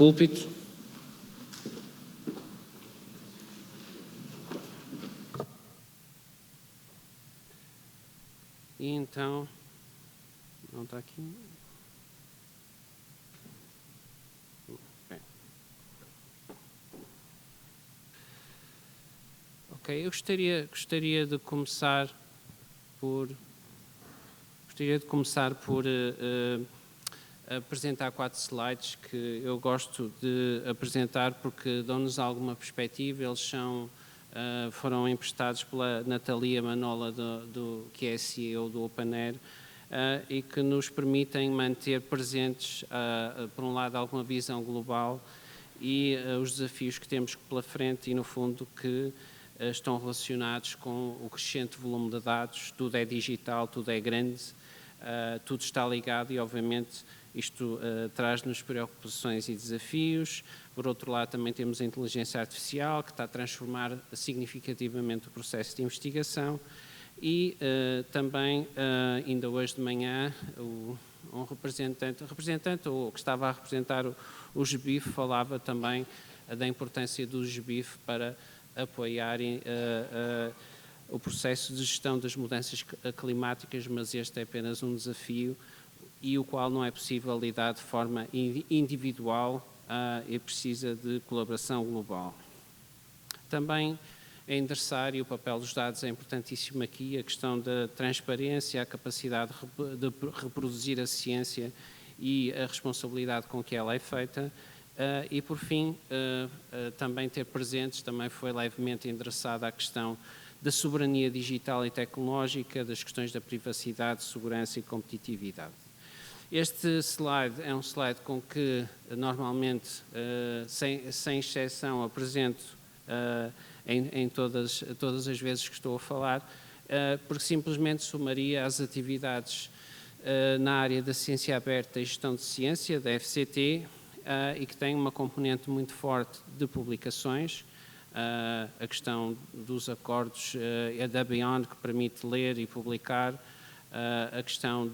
púlpito. E então, não está aqui. Ok, eu gostaria de começar por apresentar 4 slides que eu gosto de apresentar porque dão-nos alguma perspectiva. Eles foram emprestados pela Natalia Manola, que é a CEO do OpenAir, e que nos permitem manter presentes, por um lado, alguma visão global e os desafios que temos pela frente e, no fundo, que estão relacionados com o crescente volume de dados. Tudo é digital, tudo é grande, tudo está ligado e, obviamente, isto traz-nos preocupações e desafios. Por outro lado, também temos a inteligência artificial, que está a transformar significativamente o processo de investigação. E também, ainda hoje de manhã, um representante ou que estava a representar o GBIF falava também da importância do GBIF para apoiarem o processo de gestão das mudanças climáticas, mas este é apenas um desafio e o qual não é possível lidar de forma individual e precisa de colaboração global. Também é endereçar, e o papel dos dados é importantíssimo aqui, a questão da transparência, a capacidade de reproduzir a ciência e a responsabilidade com que ela é feita. E, por fim, também ter presentes, também foi levemente endereçada a questão da soberania digital e tecnológica, das questões da privacidade, segurança e competitividade. Este slide é um slide com que, normalmente, sem exceção, apresento em todas as vezes que estou a falar, porque simplesmente somaria as atividades na área da ciência aberta e gestão de ciência, da FCT, e que tem uma componente muito forte de publicações, a questão dos acordos da Beyond, que permite ler e publicar, a questão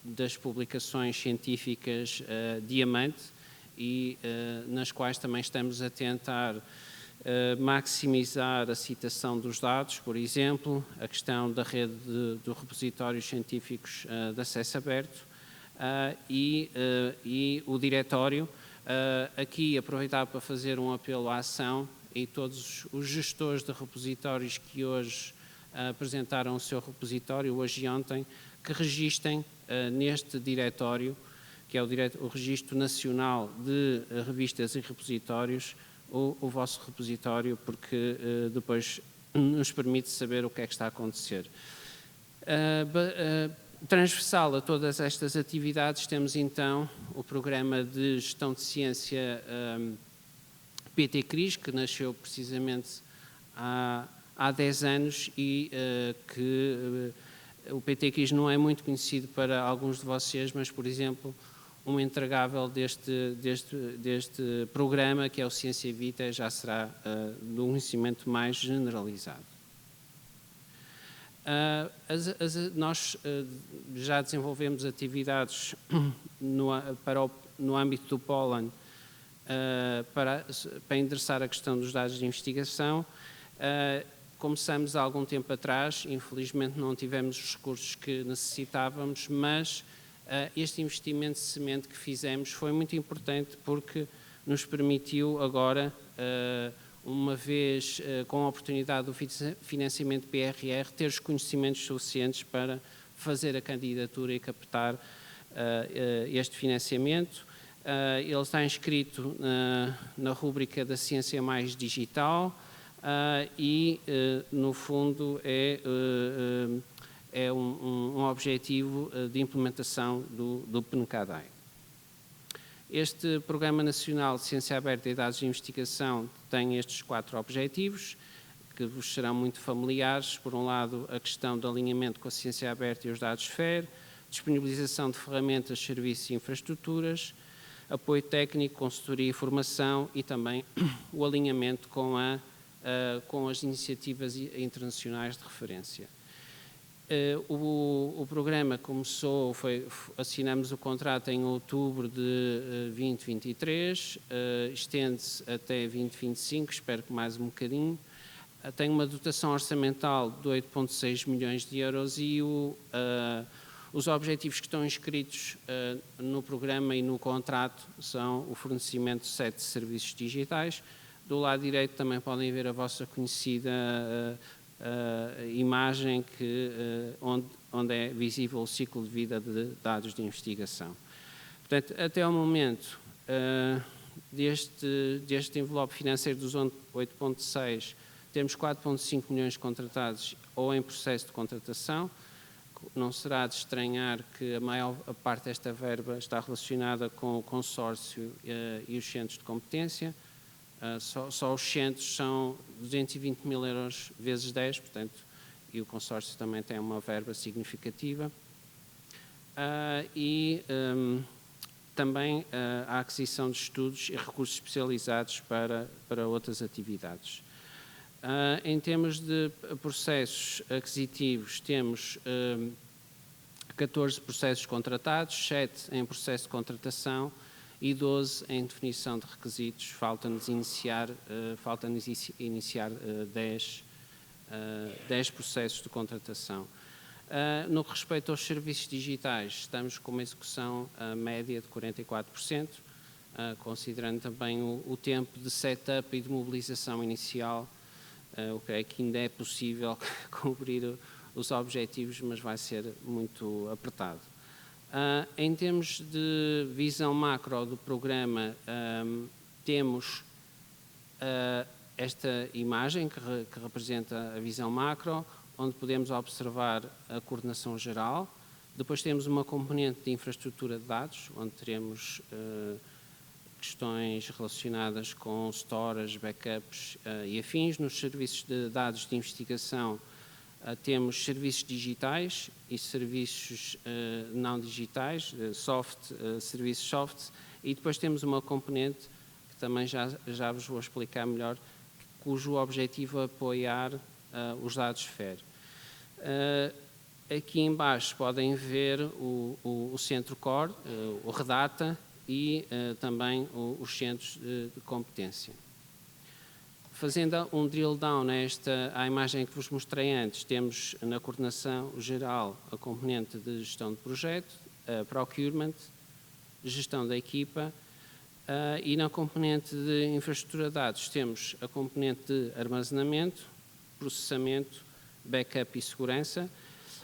das publicações científicas Diamante, e nas quais também estamos a tentar maximizar a citação dos dados, por exemplo, a questão da rede de repositórios científicos de acesso aberto e o diretório. Aqui aproveitar para fazer um apelo à ação e todos os gestores de repositórios que hoje apresentaram o seu repositório, hoje e ontem, que registem neste diretório, que é o Registro Nacional de Revistas e Repositórios, o vosso repositório, porque depois nos permite saber o que é que está a acontecer. Transversal a todas estas atividades temos então o programa de gestão de ciência PT-CRIS, que nasceu precisamente há 10 anos e que o PT-CRIS não é muito conhecido para alguns de vocês, mas, por exemplo, um entregável deste programa, que é o Ciência Vita, já será de um conhecimento mais generalizado. Nós já desenvolvemos atividades no âmbito do pólen para endereçar a questão dos dados de investigação. Começamos há algum tempo atrás, infelizmente não tivemos os recursos que necessitávamos, mas este investimento de semente que fizemos foi muito importante porque nos permitiu agora, uma vez com a oportunidade do financiamento PRR, ter os conhecimentos suficientes para fazer a candidatura e captar este financiamento. Ele está inscrito na rúbrica da Ciência Mais Digital e, no fundo, é um objetivo de implementação do PNCADAI. Este Programa Nacional de Ciência Aberta e Dados de Investigação tem estes 4 objetivos, que vos serão muito familiares. Por um lado, a questão do alinhamento com a ciência aberta e os dados FAIR, disponibilização de ferramentas, serviços e infraestruturas, apoio técnico, consultoria e formação e também o alinhamento com as iniciativas internacionais de referência. O programa começou, assinamos o contrato em outubro de 2023, estende-se até 2025, espero que mais um bocadinho. Tem uma dotação orçamental de 8,6 milhões de euros e os objetivos que estão inscritos no programa e no contrato são o fornecimento de 7 serviços digitais. Do lado direito também podem ver a vossa conhecida imagem onde é visível o ciclo de vida de dados de investigação. Portanto, até ao momento deste envelope financeiro dos 8,6, temos 4,5 milhões contratados ou em processo de contratação. Não será de estranhar que a maior parte desta verba está relacionada com o consórcio e os centros de competência. Só os centros são 220 mil euros vezes 10, portanto, e o consórcio também tem uma verba significativa. Também a aquisição de estudos e recursos especializados para outras atividades. Em termos de processos aquisitivos, temos 14 processos contratados, 7 em processo de contratação e 12 em definição de requisitos. Falta-nos iniciar 10 processos de contratação. No que respeita aos serviços digitais, estamos com uma execução média de 44%, considerando também o tempo de setup e de mobilização inicial. Eu creio que ainda é possível cumprir os objetivos, mas vai ser muito apertado. Em termos de visão macro do programa, temos esta imagem que representa a visão macro, onde podemos observar a coordenação geral. Depois temos uma componente de infraestrutura de dados, onde teremos questões relacionadas com storage, backups e afins. Nos serviços de dados de investigação temos serviços digitais e serviços não digitais, serviços soft, e depois temos uma componente que também já vos vou explicar melhor, cujo objetivo é apoiar os dados FAIR. Aqui em baixo podem ver o centro core, o Redata, e também os centros de competência. Fazendo um drill down à imagem que vos mostrei antes, temos na coordenação geral a componente de gestão de projeto, procurement, gestão da equipa, e na componente de infraestrutura de dados temos a componente de armazenamento, processamento, backup e segurança.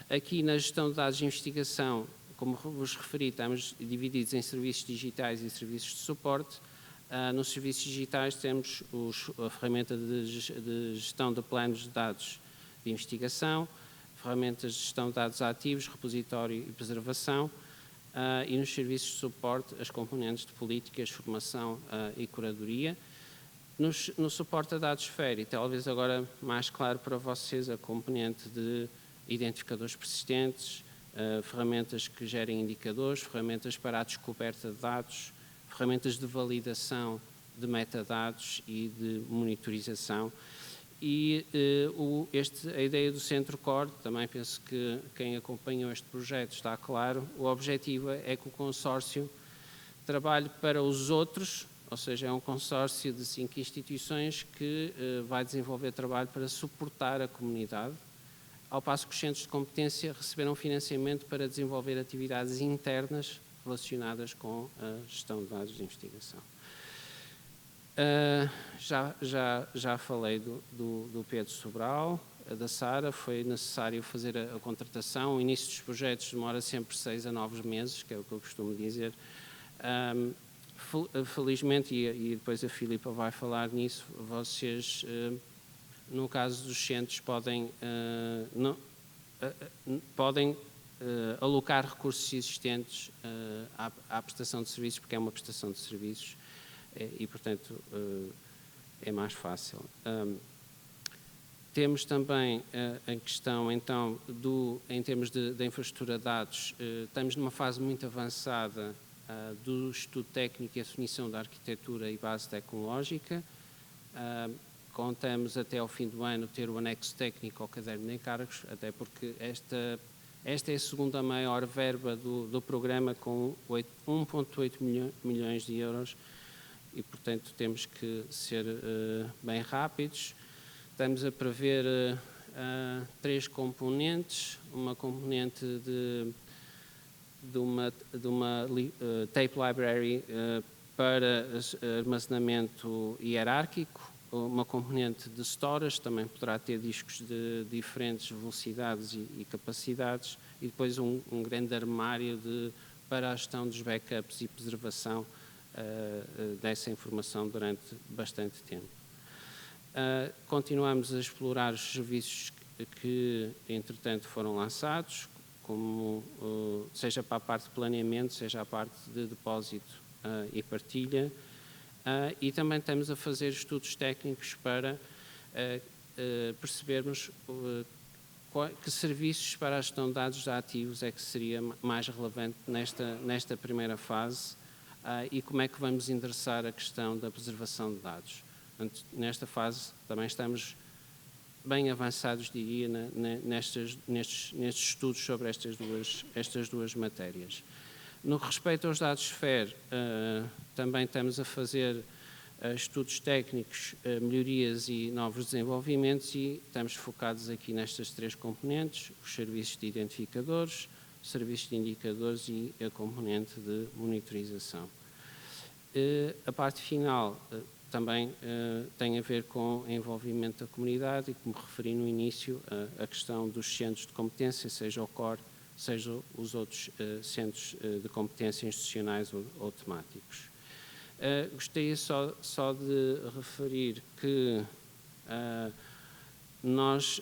Aqui na gestão de dados de investigação, como vos referi, estamos divididos em serviços digitais e serviços de suporte. Nos serviços digitais temos a ferramenta de gestão de planos de dados de investigação, ferramentas de gestão de dados ativos, repositório e preservação, e nos serviços de suporte as componentes de políticas, formação e curadoria. No suporte a dados FAIR, e talvez agora mais claro para vocês, a componente de identificadores persistentes, ferramentas que gerem indicadores, ferramentas para a descoberta de dados, ferramentas de validação de metadados e de monitorização. E a ideia do Centro Core, também penso que quem acompanhou este projeto está claro, o objetivo é que o consórcio trabalhe para os outros, ou seja, é um consórcio de 5 instituições que vai desenvolver trabalho para suportar a comunidade, ao passo que os centros de competência receberam financiamento para desenvolver atividades internas relacionadas com a gestão de dados de investigação. Já falei do Pedro Sobral, da Sara. Foi necessário fazer a contratação. O início dos projetos demora sempre 6 a 9 meses, que é o que eu costumo dizer. Felizmente, e depois a Filipa vai falar nisso, vocês, no caso dos centros, podem alocar recursos existentes à prestação de serviços, porque é uma prestação de serviços e, portanto, é mais fácil. Temos também a questão, então, em termos da infraestrutura de dados, estamos numa fase muito avançada do estudo técnico e a definição da arquitetura e base tecnológica. contamos até ao fim do ano ter o anexo técnico ao caderno de encargos, até porque esta é a segunda maior verba do programa, com 1,8 milhões de euros, e, portanto, temos que ser bem rápidos. Estamos a prever 3 componentes: uma componente de uma tape library para armazenamento hierárquico, uma componente de storage, também poderá ter discos de diferentes velocidades e capacidades, e depois um grande armário para a gestão dos backups e preservação dessa informação durante bastante tempo. Continuamos a explorar os serviços que entretanto foram lançados, como seja para a parte de planeamento, seja a parte de depósito e partilha, e também estamos a fazer estudos técnicos para percebermos que serviços para a gestão de dados ativos é que seria mais relevante nesta primeira fase, e como é que vamos endereçar a questão da preservação de dados. Portanto, nesta fase também estamos bem avançados, diria, nestes estudos sobre estas duas matérias. No que respeita aos dados FAIR, também estamos a fazer estudos técnicos, melhorias e novos desenvolvimentos, e estamos focados aqui nestas 3 componentes: os serviços de identificadores, os serviços de indicadores e a componente de monitorização. A parte final também tem a ver com o envolvimento da comunidade e, como referi no início, a questão dos centros de competência, seja o CORE, seja os outros centros de competência institucionais ou temáticos. Gostaria só de referir que nós,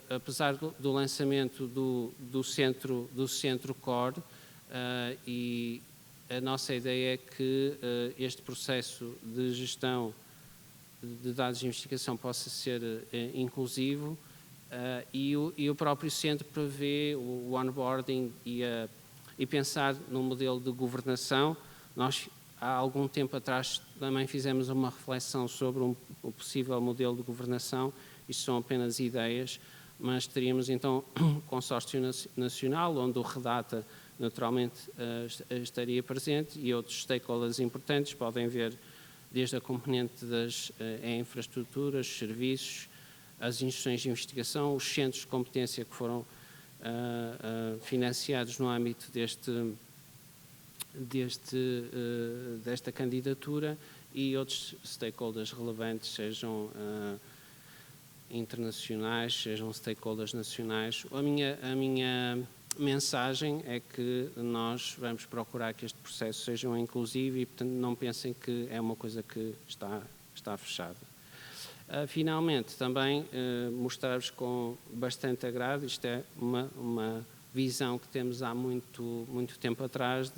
apesar do lançamento do centro CORE, e a nossa ideia é que este processo de gestão de dados de investigação possa ser inclusivo, e o próprio centro prevê o onboarding e pensar num modelo de governação. Nós, há algum tempo atrás, também fizemos uma reflexão sobre o possível modelo de governação. Isto são apenas ideias, mas teríamos então um consórcio nacional, onde o Redata naturalmente estaria presente, e outros stakeholders importantes. Podem ver desde a componente das infraestruturas, serviços, as instituições de investigação, os centros de competência que foram financiados no âmbito desta candidatura, e outros stakeholders relevantes, sejam internacionais, sejam stakeholders nacionais. A minha mensagem é que nós vamos procurar que este processo seja inclusivo, e, portanto, não pensem que é uma coisa que está fechada. Finalmente, também mostrar-vos com bastante agrado, isto é uma visão que temos há muito tempo atrás,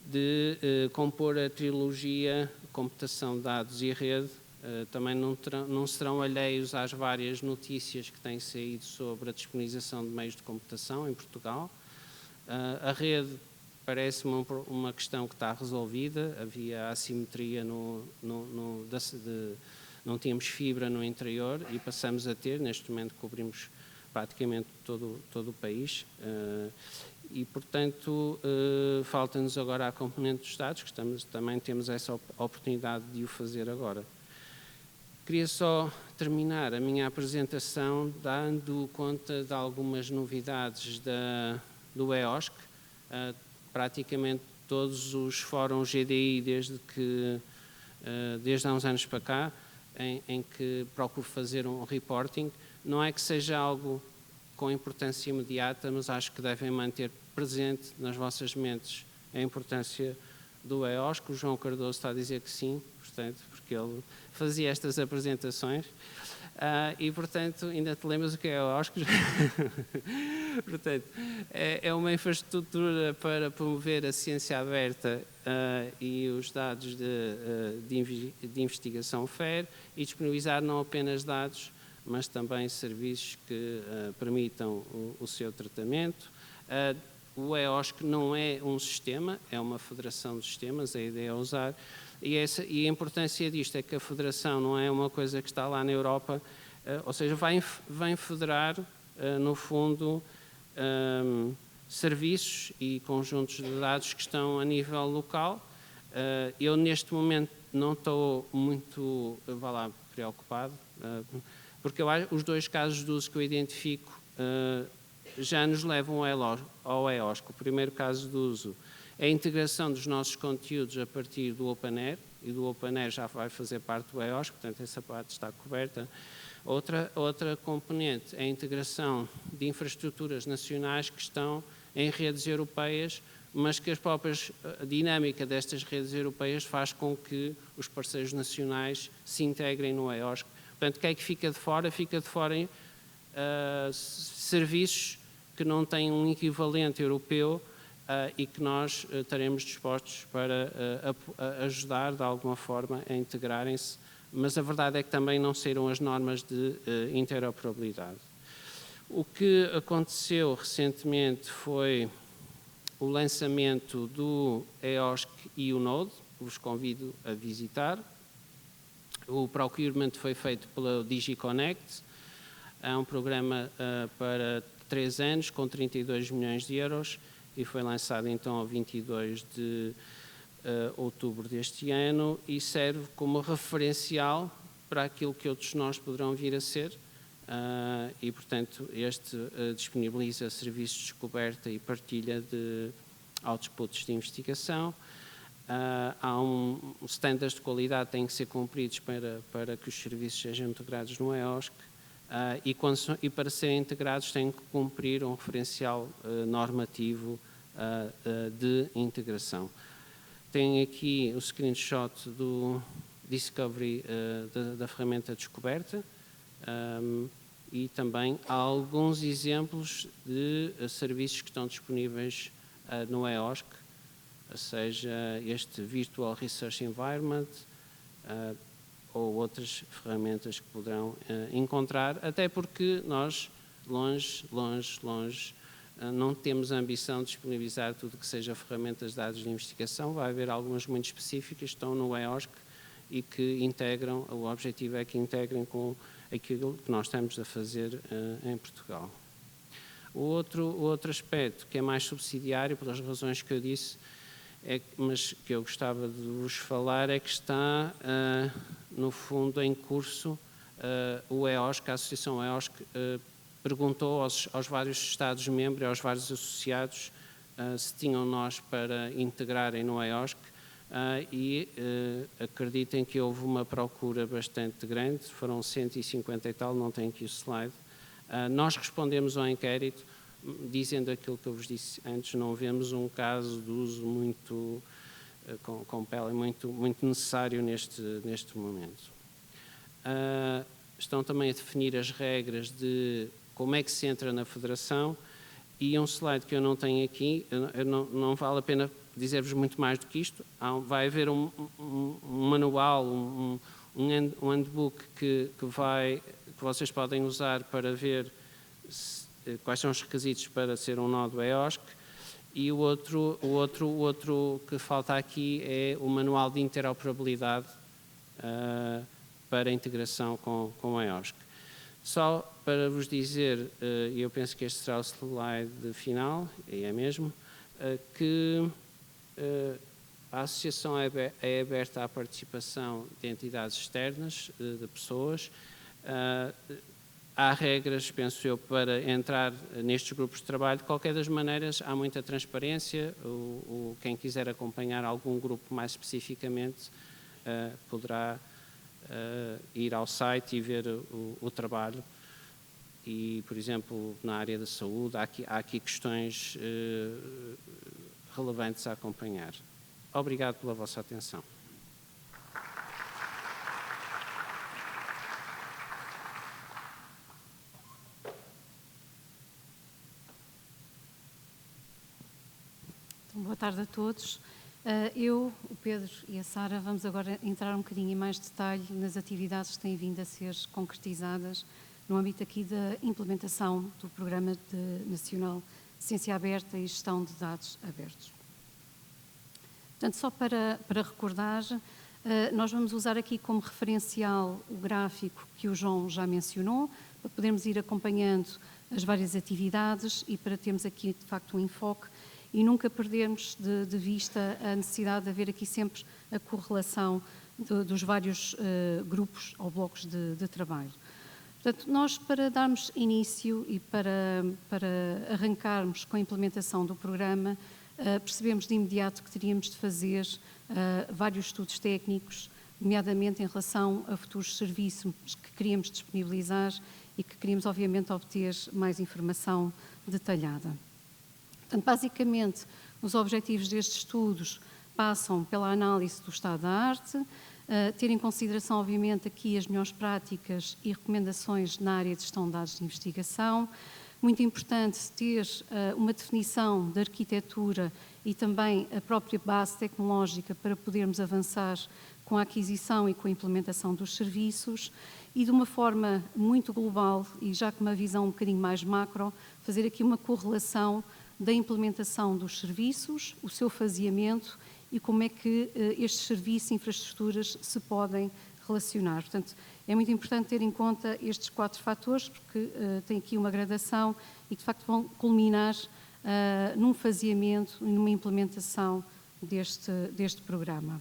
de compor a trilogia computação, dados e rede. Também não serão alheios às várias notícias que têm saído sobre a disponibilização de meios de computação em Portugal. A rede parece-me uma questão que está resolvida. Havia assimetria não tínhamos fibra no interior, e passamos a ter. Neste momento cobrimos praticamente todo o país, e, portanto, falta-nos agora a componente dos dados, que também temos essa oportunidade de o fazer agora. Queria só terminar a minha apresentação dando conta de algumas novidades do EOSC. Praticamente todos os fóruns GDI, desde há uns anos para cá, em que procuro fazer um reporting. Não é que seja algo com importância imediata, mas acho que devem manter presente nas vossas mentes a importância do EOSC. O João Cardoso está a dizer que sim, portanto, porque ele fazia estas apresentações. E, portanto, ainda te lembras o que é o EOSC? Portanto, é uma infraestrutura para promover a ciência aberta e os dados de investigação FAIR, e disponibilizar não apenas dados, mas também serviços que permitam o seu tratamento. O EOSC não é um sistema, é uma federação de sistemas. A ideia é usar E a importância disto é que a federação não é uma coisa que está lá na Europa, ou seja, vem federar, no fundo, serviços e conjuntos de dados que estão a nível local. Eu, neste momento, não estou muito, preocupado, porque os 2 casos de uso que eu identifico já nos levam ao EOSC. O primeiro caso de uso é a integração dos nossos conteúdos a partir do OpenAir, e do OpenAir já vai fazer parte do EOSC, portanto essa parte está coberta. Outra componente é a integração de infraestruturas nacionais que estão em redes europeias, mas que a dinâmica destas redes europeias faz com que os parceiros nacionais se integrem no EOSC. Portanto, o que é que fica de fora? Fica de fora serviços que não têm um equivalente europeu e que nós estaremos dispostos para ajudar de alguma forma a integrarem-se, mas a verdade é que também não saíram as normas de interoperabilidade. O que aconteceu recentemente foi o lançamento do EOSC e o Node, vos convido a visitar. O procurement foi feito pela DigiConnect, é um programa para 3 anos com 32 milhões de euros e foi lançado então a 22 de outubro deste ano e serve como referencial para aquilo que outros nós poderão vir a ser e, portanto, este disponibiliza serviços de descoberta e partilha de outputs de investigação. Há standards de qualidade que têm que ser cumpridos para que os serviços sejam integrados no EOSC e para serem integrados têm que cumprir um referencial normativo de integração. Tem aqui o screenshot do Discovery da ferramenta de descoberta e também há alguns exemplos de serviços que estão disponíveis no EOSC, ou seja, este Virtual Research Environment ou outras ferramentas que poderão encontrar, até porque nós, longe, não temos a ambição de disponibilizar tudo que seja ferramentas de dados de investigação. Vai haver algumas muito específicas que estão no EOSC e que integram, o objetivo é que integrem com aquilo que nós estamos a fazer em Portugal. O outro aspecto que é mais subsidiário, pelas razões que eu disse, mas que eu gostava de vos falar, é que está, no fundo, em curso o EOSC, a Associação EOSC, perguntou aos vários Estados-membros e aos vários associados se tinham nós para integrarem no EOSC e acreditem que houve uma procura bastante grande, foram 150 e tal, não tenho aqui o slide. Nós respondemos ao inquérito dizendo aquilo que eu vos disse antes, não vemos um caso de uso muito compelling, muito necessário neste momento. Estão também a definir as regras de como é que se entra na federação e um slide que eu não tenho aqui, não vale a pena dizer-vos muito mais do que isto. Vai haver um manual, um handbook que vocês podem usar para ver quais são os requisitos para ser um nó do EOSC e o outro que falta aqui é o manual de interoperabilidade para a integração com o EOSC. Só para vos dizer, e eu penso que este será o slide final, e é mesmo, que a associação é aberta à participação de entidades externas, de pessoas. Há regras, penso eu, para entrar nestes grupos de trabalho. De qualquer das maneiras, há muita transparência. Quem quiser acompanhar algum grupo mais especificamente poderá ir ao site e ver o trabalho. E, por exemplo, na área da saúde, há aqui questões relevantes a acompanhar. Obrigado pela vossa atenção. Boa tarde a todos. Eu, o Pedro e a Sara vamos agora entrar um bocadinho em mais detalhe nas atividades que têm vindo a ser concretizadas no âmbito aqui da implementação do Programa Nacional de Ciência Aberta e Gestão de Dados Abertos. Portanto, só para recordar, Nós vamos usar aqui como referencial o gráfico que o João já mencionou, para podermos ir acompanhando as várias atividades e para termos aqui, de facto, um enfoque e nunca perdermos de vista a necessidade de haver aqui sempre a correlação dos vários grupos ou blocos de trabalho. Portanto, nós, para darmos início e para arrancarmos com a implementação do programa, percebemos de imediato que teríamos de fazer vários estudos técnicos, nomeadamente em relação a futuros serviços que queríamos disponibilizar e que queríamos, obviamente, obter mais informação detalhada. Portanto, basicamente, os objetivos destes estudos passam pela análise do estado da arte, ter em consideração, obviamente, aqui as melhores práticas e recomendações na área de gestão de dados de investigação. Muito importante ter uma definição da arquitetura e também a própria base tecnológica para podermos avançar com a aquisição e com a implementação dos serviços e, de uma forma muito global e já com uma visão um bocadinho mais macro, fazer aqui uma correlação da implementação dos serviços, o seu faseamento e como é que estes serviços e infraestruturas se podem relacionar. Portanto, é muito importante ter em conta estes 4 fatores, porque tem aqui uma gradação e, de facto, vão culminar num faseamento e numa implementação deste programa.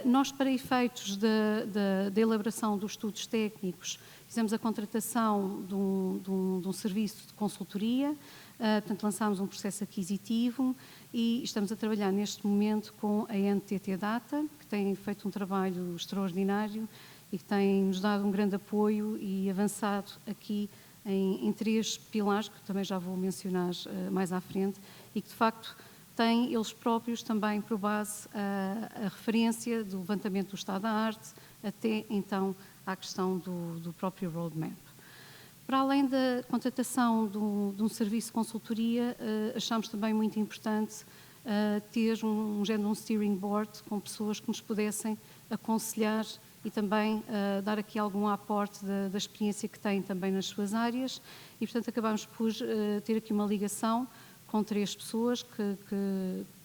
Nós, para efeitos da elaboração dos estudos técnicos, fizemos a contratação de um serviço de consultoria, portanto, lançámos um processo aquisitivo e estamos a trabalhar neste momento com a NTT Data, que tem feito um trabalho extraordinário e que tem nos dado um grande apoio e avançado aqui em 3 pilares, que também já vou mencionar mais à frente, e que, de facto, têm eles próprios também por base a referência do levantamento do estado da arte até, então, à questão do próprio roadmap. Para além da contratação de um serviço de consultoria, achamos também muito importante ter um género de um steering board com pessoas que nos pudessem aconselhar e também dar aqui algum aporte da experiência que têm também nas suas áreas e, portanto, acabamos por ter aqui uma ligação com 3 pessoas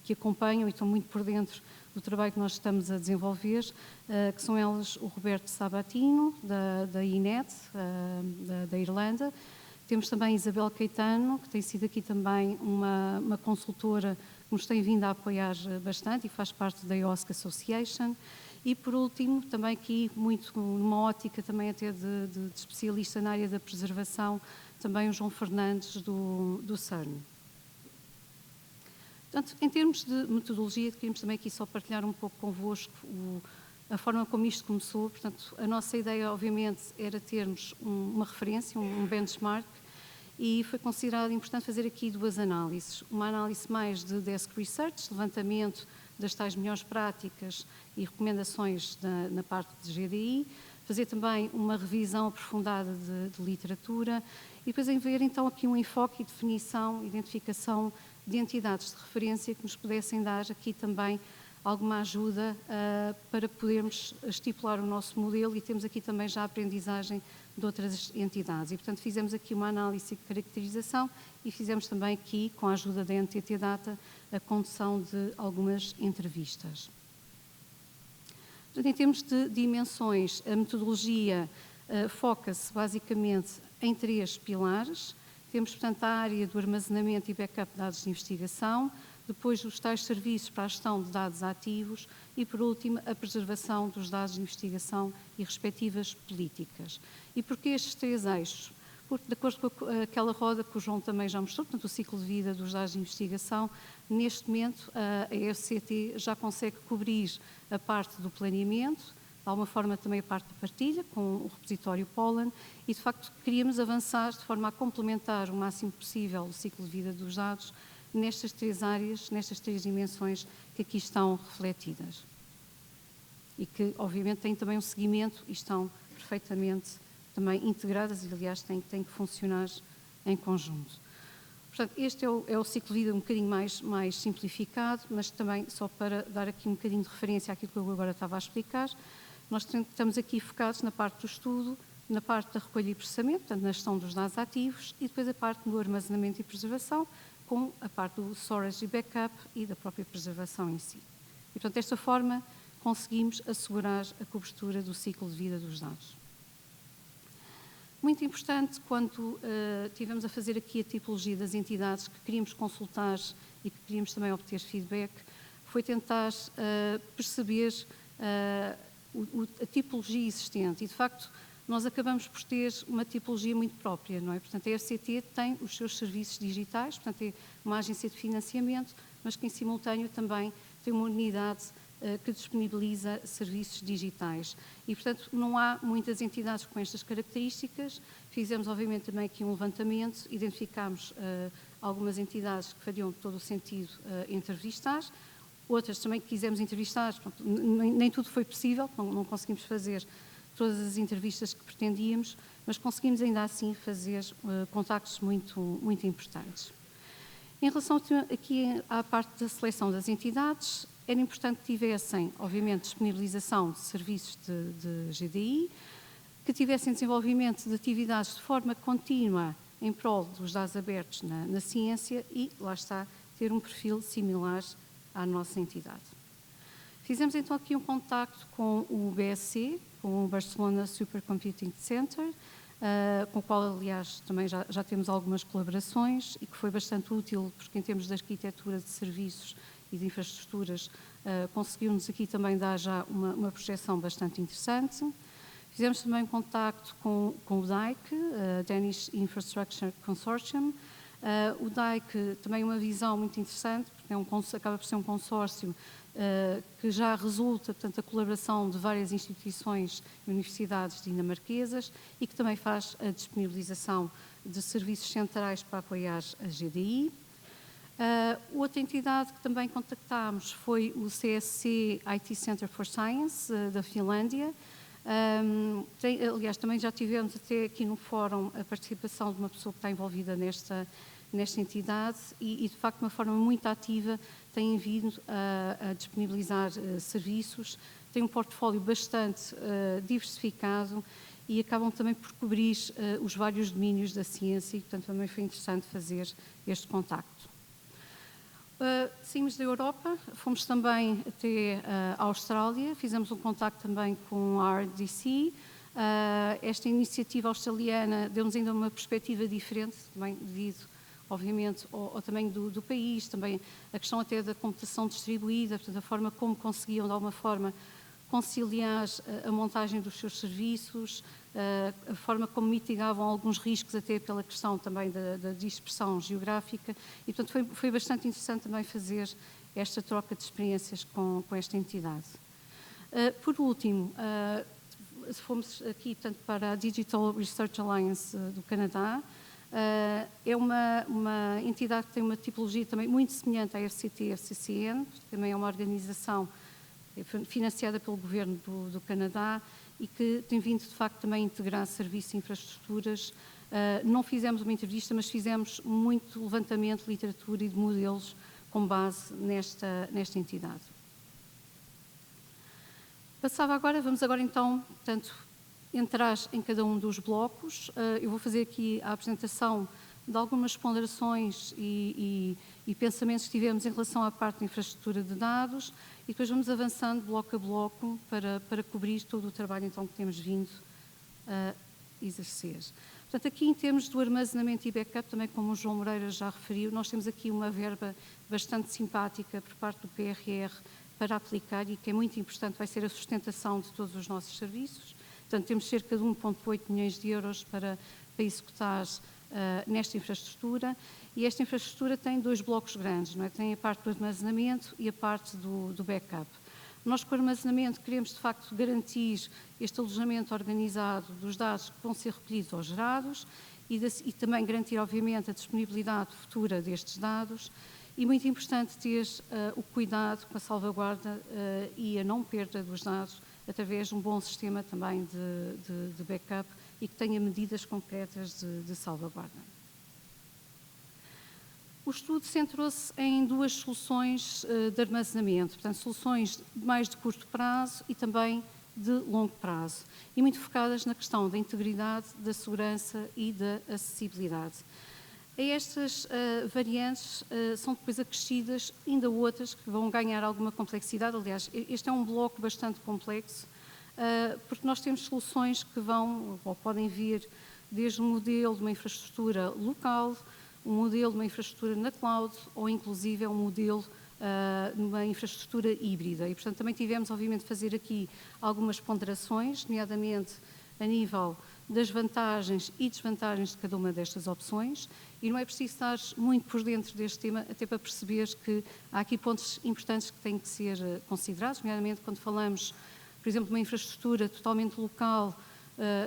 que acompanham e estão muito por dentro do trabalho que nós estamos a desenvolver, que são elas o Roberto Sabatino, da INET, da Irlanda. Temos também a Isabel Caetano, que tem sido aqui também uma consultora que nos tem vindo a apoiar bastante e faz parte da IOSC Association. E, por último, também aqui, muito numa ótica também até de especialista na área da preservação, também o João Fernandes, do CERN. Portanto, em termos de metodologia, queríamos também aqui só partilhar um pouco convosco a forma como isto começou. Portanto, a nossa ideia, obviamente, era termos uma referência, um benchmark, e foi considerado importante fazer aqui 2 análises. Uma análise mais de desk research, levantamento das tais melhores práticas e recomendações na parte de GDI, fazer também uma revisão aprofundada de literatura e depois em ver então aqui um enfoque e definição, identificação de entidades de referência que nos pudessem dar aqui também alguma ajuda para podermos estipular o nosso modelo e temos aqui também já a aprendizagem de outras entidades. E, portanto, fizemos aqui uma análise de caracterização e fizemos também aqui, com a ajuda da NTT Data, a condução de algumas entrevistas. Portanto, em termos de dimensões, a metodologia foca-se basicamente em 3 pilares. Temos, portanto, a área do armazenamento e backup de dados de investigação, depois os tais serviços para a gestão de dados ativos e, por último, a preservação dos dados de investigação e respectivas políticas. E porquê estes 3 eixos? Porque, de acordo com aquela roda que o João também já mostrou, portanto, o ciclo de vida dos dados de investigação, neste momento a FCT já consegue cobrir a parte do planeamento, de alguma forma também a parte da partilha, com o repositório Pollen, e de facto queríamos avançar de forma a complementar o máximo possível o ciclo de vida dos dados nestas 3 áreas, nestas 3 dimensões que aqui estão refletidas. E que, obviamente, têm também um seguimento e estão perfeitamente também integradas e, aliás, têm que funcionar em conjunto. Portanto, este é o ciclo de vida um bocadinho mais simplificado, mas também só para dar aqui um bocadinho de referência àquilo que eu agora estava a explicar. Nós estamos aqui focados na parte do estudo, na parte da recolha e processamento, portanto, na gestão dos dados ativos e depois a parte do armazenamento e preservação, com a parte do storage e backup e da própria preservação em si. E, portanto, desta forma, conseguimos assegurar a cobertura do ciclo de vida dos dados. Muito importante, quando tivemos a fazer aqui a tipologia das entidades que queríamos consultar e que queríamos também obter feedback, foi tentar perceber a tipologia existente. E, de facto, nós acabamos por ter uma tipologia muito própria, não é? Portanto, a RCT tem os seus serviços digitais, portanto, é uma agência de financiamento, mas que, em simultâneo, também tem uma unidade que disponibiliza serviços digitais. E, portanto, não há muitas entidades com estas características. Fizemos, obviamente, também aqui um levantamento, identificámos algumas entidades que fariam todo o sentido entrevistar, outras também que quisemos entrevistar, portanto, nem tudo foi possível, não conseguimos fazer todas as entrevistas que pretendíamos, mas conseguimos ainda assim fazer contactos muito importantes. Em relação aqui à parte da seleção das entidades, era importante que tivessem, obviamente, disponibilização de serviços de GDI, que tivessem desenvolvimento de atividades de forma contínua em prol dos dados abertos na ciência e, lá está, ter um perfil similar à nossa entidade. Fizemos então aqui um contacto com o BSC, com o Barcelona Supercomputing Center, com o qual, aliás, também já temos algumas colaborações e que foi bastante útil, porque em termos de arquitetura de serviços e de infraestruturas, conseguiu-nos aqui também dar já uma projeção bastante interessante. Fizemos também um contacto com o DAIC, Danish Infrastructure Consortium. O DAIC também uma visão muito interessante, porque acaba por ser um consórcio que já resulta, portanto, da colaboração de várias instituições e universidades dinamarquesas e que também faz a disponibilização de serviços centrais para apoiar a GDI. Outra entidade que também contactámos foi o CSC IT Center for Science, da Finlândia. Aliás, também já tivemos até aqui no fórum a participação de uma pessoa que está envolvida nesta entidade e, de facto, de uma forma muito ativa têm vindo a disponibilizar serviços, têm um portfólio bastante diversificado e acabam também por cobrir os vários domínios da ciência e, portanto, também foi interessante fazer este contacto. Saímos da Europa, fomos também até a Austrália, fizemos um contacto também com a RDC. Esta iniciativa australiana deu-nos ainda uma perspectiva diferente, também devido, obviamente, ao tamanho do país, também a questão até da computação distribuída, portanto, a forma como conseguiam, de alguma forma, conciliar a montagem dos seus serviços, a forma como mitigavam alguns riscos, até pela questão também da dispersão geográfica. E, portanto, foi bastante interessante também fazer esta troca de experiências com esta entidade. Por último, fomos aqui, portanto, para a Digital Research Alliance do Canadá. É uma entidade que tem uma tipologia também muito semelhante à FCT e FCCN, também é uma organização financiada pelo governo do Canadá e que tem vindo, de facto, também a integrar serviços e infraestruturas. Não fizemos uma entrevista, mas fizemos muito levantamento de literatura e de modelos com base nesta entidade. Vamos agora então, portanto, entrar em cada um dos blocos. Eu vou fazer aqui a apresentação de algumas ponderações e pensamentos que tivemos em relação à parte de infraestrutura de dados e depois vamos avançando bloco a bloco para cobrir todo o trabalho então, que temos vindo a exercer. Portanto, aqui em termos do armazenamento e backup, também como o João Moreira já referiu, nós temos aqui uma verba bastante simpática por parte do PRR para aplicar e que é muito importante, vai ser a sustentação de todos os nossos serviços. Portanto, temos cerca de 1,8 milhões de euros para executar nesta infraestrutura e esta infraestrutura tem dois blocos grandes, não é? Tem a parte do armazenamento e a parte do backup. Nós, com o armazenamento, queremos, de facto, garantir este alojamento organizado dos dados que vão ser recolhidos ou gerados e também garantir, obviamente, a disponibilidade futura destes dados e, muito importante, ter o cuidado com a salvaguarda e a não perda dos dados através de um bom sistema também de backup e que tenha medidas concretas de salvaguarda. O estudo centrou-se em duas soluções de armazenamento, portanto, soluções mais de curto prazo e também de longo prazo, e muito focadas na questão da integridade, da segurança e da acessibilidade. A estas variantes são depois acrescidas ainda outras que vão ganhar alguma complexidade. Aliás, este é um bloco bastante complexo, porque nós temos soluções que vão, ou podem vir, desde um modelo de uma infraestrutura local, um modelo de uma infraestrutura na cloud, ou inclusive é um modelo de uma infraestrutura híbrida. E, portanto, também tivemos, obviamente, de fazer aqui algumas ponderações, nomeadamente a nível das vantagens e desvantagens de cada uma destas opções, e não é preciso estar muito por dentro deste tema, até para perceber que há aqui pontos importantes que têm que ser considerados, nomeadamente quando falamos, por exemplo, de uma infraestrutura totalmente local.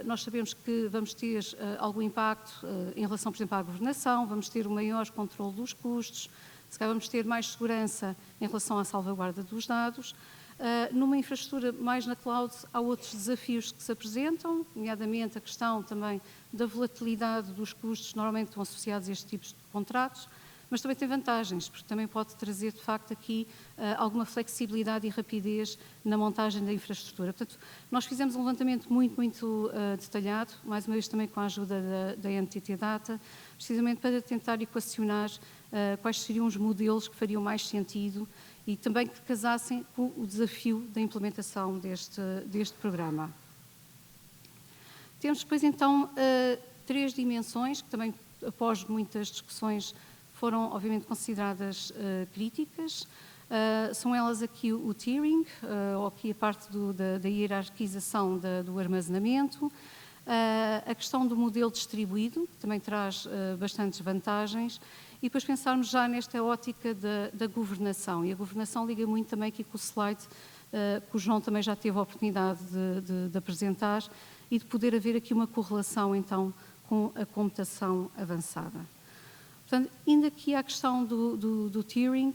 Nós sabemos que vamos ter algum impacto em relação, por exemplo, à governação, vamos ter um maior controle dos custos, se calhar vamos ter mais segurança em relação à salvaguarda dos dados. Numa infraestrutura mais na cloud, há outros desafios que se apresentam, nomeadamente a questão também da volatilidade dos custos, normalmente estão associados a estes tipos de contratos, mas também tem vantagens, porque também pode trazer, de facto, aqui alguma flexibilidade e rapidez na montagem da infraestrutura. Portanto, nós fizemos um levantamento muito detalhado, mais uma vez também com a ajuda da NTT Data, precisamente para tentar equacionar quais seriam os modelos que fariam mais sentido e também que casassem com o desafio da implementação deste programa. Temos depois, então, 3 dimensões, que também, após muitas discussões, foram, obviamente, consideradas críticas. São elas aqui o tiering, ou aqui a parte da hierarquização do armazenamento, a questão do modelo distribuído, que também traz bastantes vantagens, e depois pensarmos já nesta ótica da governação. E a governação liga muito também aqui com o slide que o João também já teve a oportunidade de apresentar e de poder haver aqui uma correlação, então, com a computação avançada. Portanto, indo aqui à questão do tiering,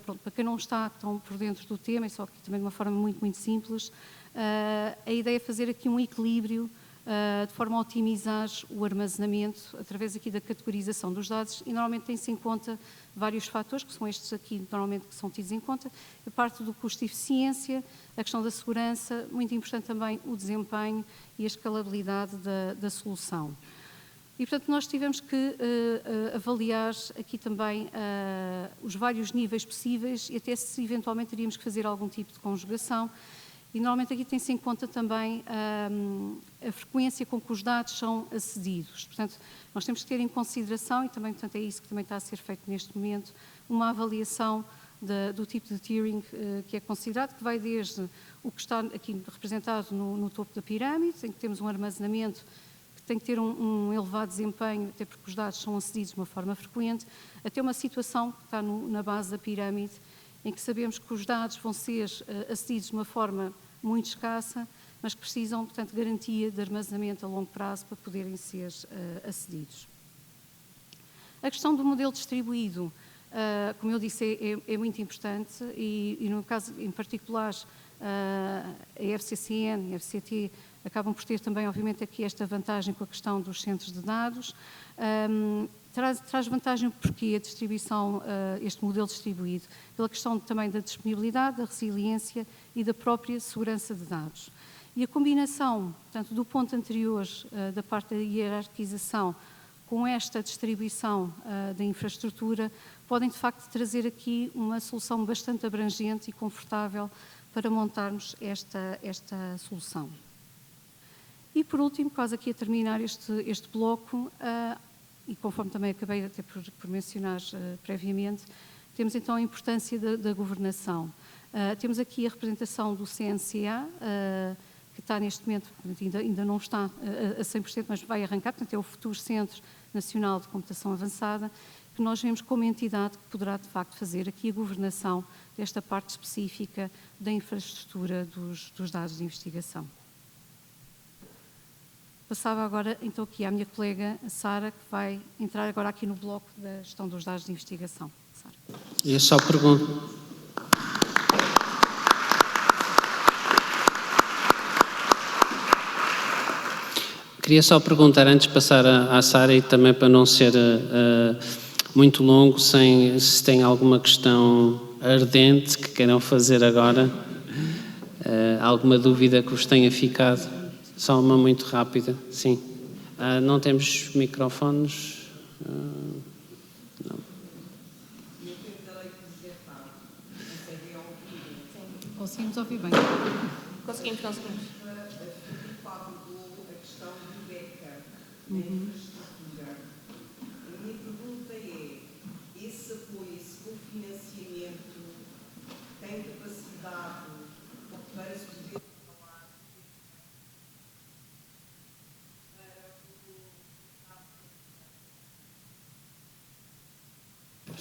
pronto, para quem não está tão por dentro do tema, e só aqui também de uma forma muito simples, a ideia é fazer aqui um equilíbrio de forma a otimizar o armazenamento através aqui da categorização dos dados e normalmente tem-se em conta vários fatores, que são estes aqui normalmente que são tidos em conta, a parte do custo e eficiência, a questão da segurança, muito importante também o desempenho e a escalabilidade da solução. E, portanto, nós tivemos que avaliar aqui também os vários níveis possíveis e até se eventualmente teríamos que fazer algum tipo de conjugação. E, normalmente, aqui tem-se em conta também a frequência com que os dados são acedidos. Portanto, nós temos que ter em consideração, e também, portanto, é isso que também está a ser feito neste momento, uma avaliação do tipo de tiering que é considerado, que vai desde o que está aqui representado no topo da pirâmide, em que temos um armazenamento que tem que ter um elevado desempenho, até porque os dados são acedidos de uma forma frequente, até uma situação que está na base da pirâmide, em que sabemos que os dados vão ser acedidos de uma forma muito escassa, mas que precisam, portanto, de garantia de armazenamento a longo prazo para poderem ser acedidos. A questão do modelo distribuído, como eu disse, é muito importante e no caso em particular, a FCCN e a FCT acabam por ter também, obviamente, aqui esta vantagem com a questão dos centros de dados. Traz vantagem porque a distribuição, este modelo distribuído, pela questão também da disponibilidade, da resiliência e da própria segurança de dados. E a combinação, portanto, do ponto anterior, da parte da hierarquização, com esta distribuição da infraestrutura, podem, de facto, trazer aqui uma solução bastante abrangente e confortável para montarmos esta solução. E, por último, quase aqui a terminar este bloco, e conforme também acabei até por mencionar previamente, temos então a importância da governação. Temos aqui a representação do CNCA, que está neste momento, ainda não está a 100%, mas vai arrancar, portanto é o futuro Centro Nacional de Computação Avançada, que nós vemos como entidade que poderá de facto fazer aqui a governação desta parte específica da infraestrutura dos dados de investigação. Passava agora então aqui à minha colega, a Sara, que vai entrar agora aqui no bloco da gestão dos dados de investigação. Sara. Eu só pergunto. Queria só perguntar, antes de passar à Sara, e também para não ser muito longo, se tem alguma questão ardente que queiram fazer agora, alguma dúvida que vos tenha ficado. Só uma muito rápida, sim. Não temos microfones? Não. Conseguimos ouvir bem. Conseguimos. A questão do beca na infraestrutura. A minha pergunta é, esse apoio, esse cofinanciamento tem capacidade para se poder falar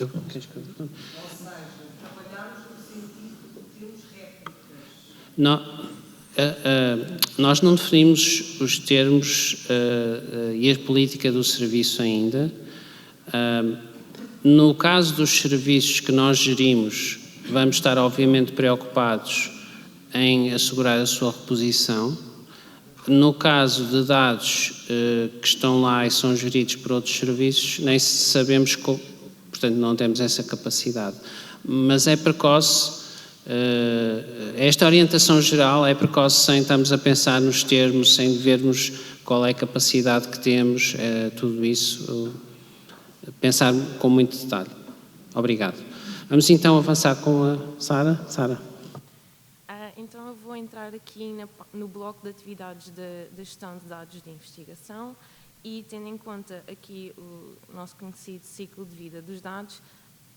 Ou seja, trabalharmos no sentido de termos réplicas. Nós não definimos os termos e a política do serviço ainda. No caso dos serviços que nós gerimos, vamos estar obviamente preocupados em assegurar a sua reposição. No caso de dados que estão lá e são geridos por outros serviços, nem sabemos, portanto não temos essa capacidade. Mas é precoce. Esta orientação geral é precoce sem estarmos a pensar nos termos, sem vermos qual é a capacidade que temos, tudo isso, pensar com muito detalhe. Obrigado. Vamos então avançar com a Sara. Sara. Então eu vou entrar aqui no bloco de atividades da gestão de dados de investigação e, tendo em conta aqui o nosso conhecido ciclo de vida dos dados,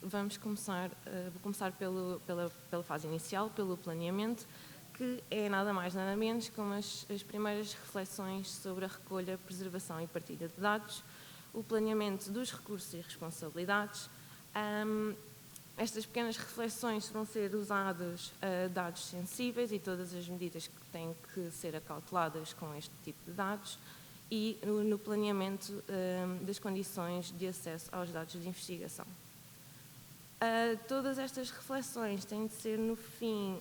vou começar pela fase inicial, pelo planeamento, que é nada mais nada menos como as primeiras reflexões sobre a recolha, preservação e partilha de dados, o planeamento dos recursos e responsabilidades. Estas pequenas reflexões vão ser usadas a dados sensíveis e todas as medidas que têm que ser acauteladas com este tipo de dados e no planeamento das condições de acesso aos dados de investigação. Todas estas reflexões têm de ser, no fim,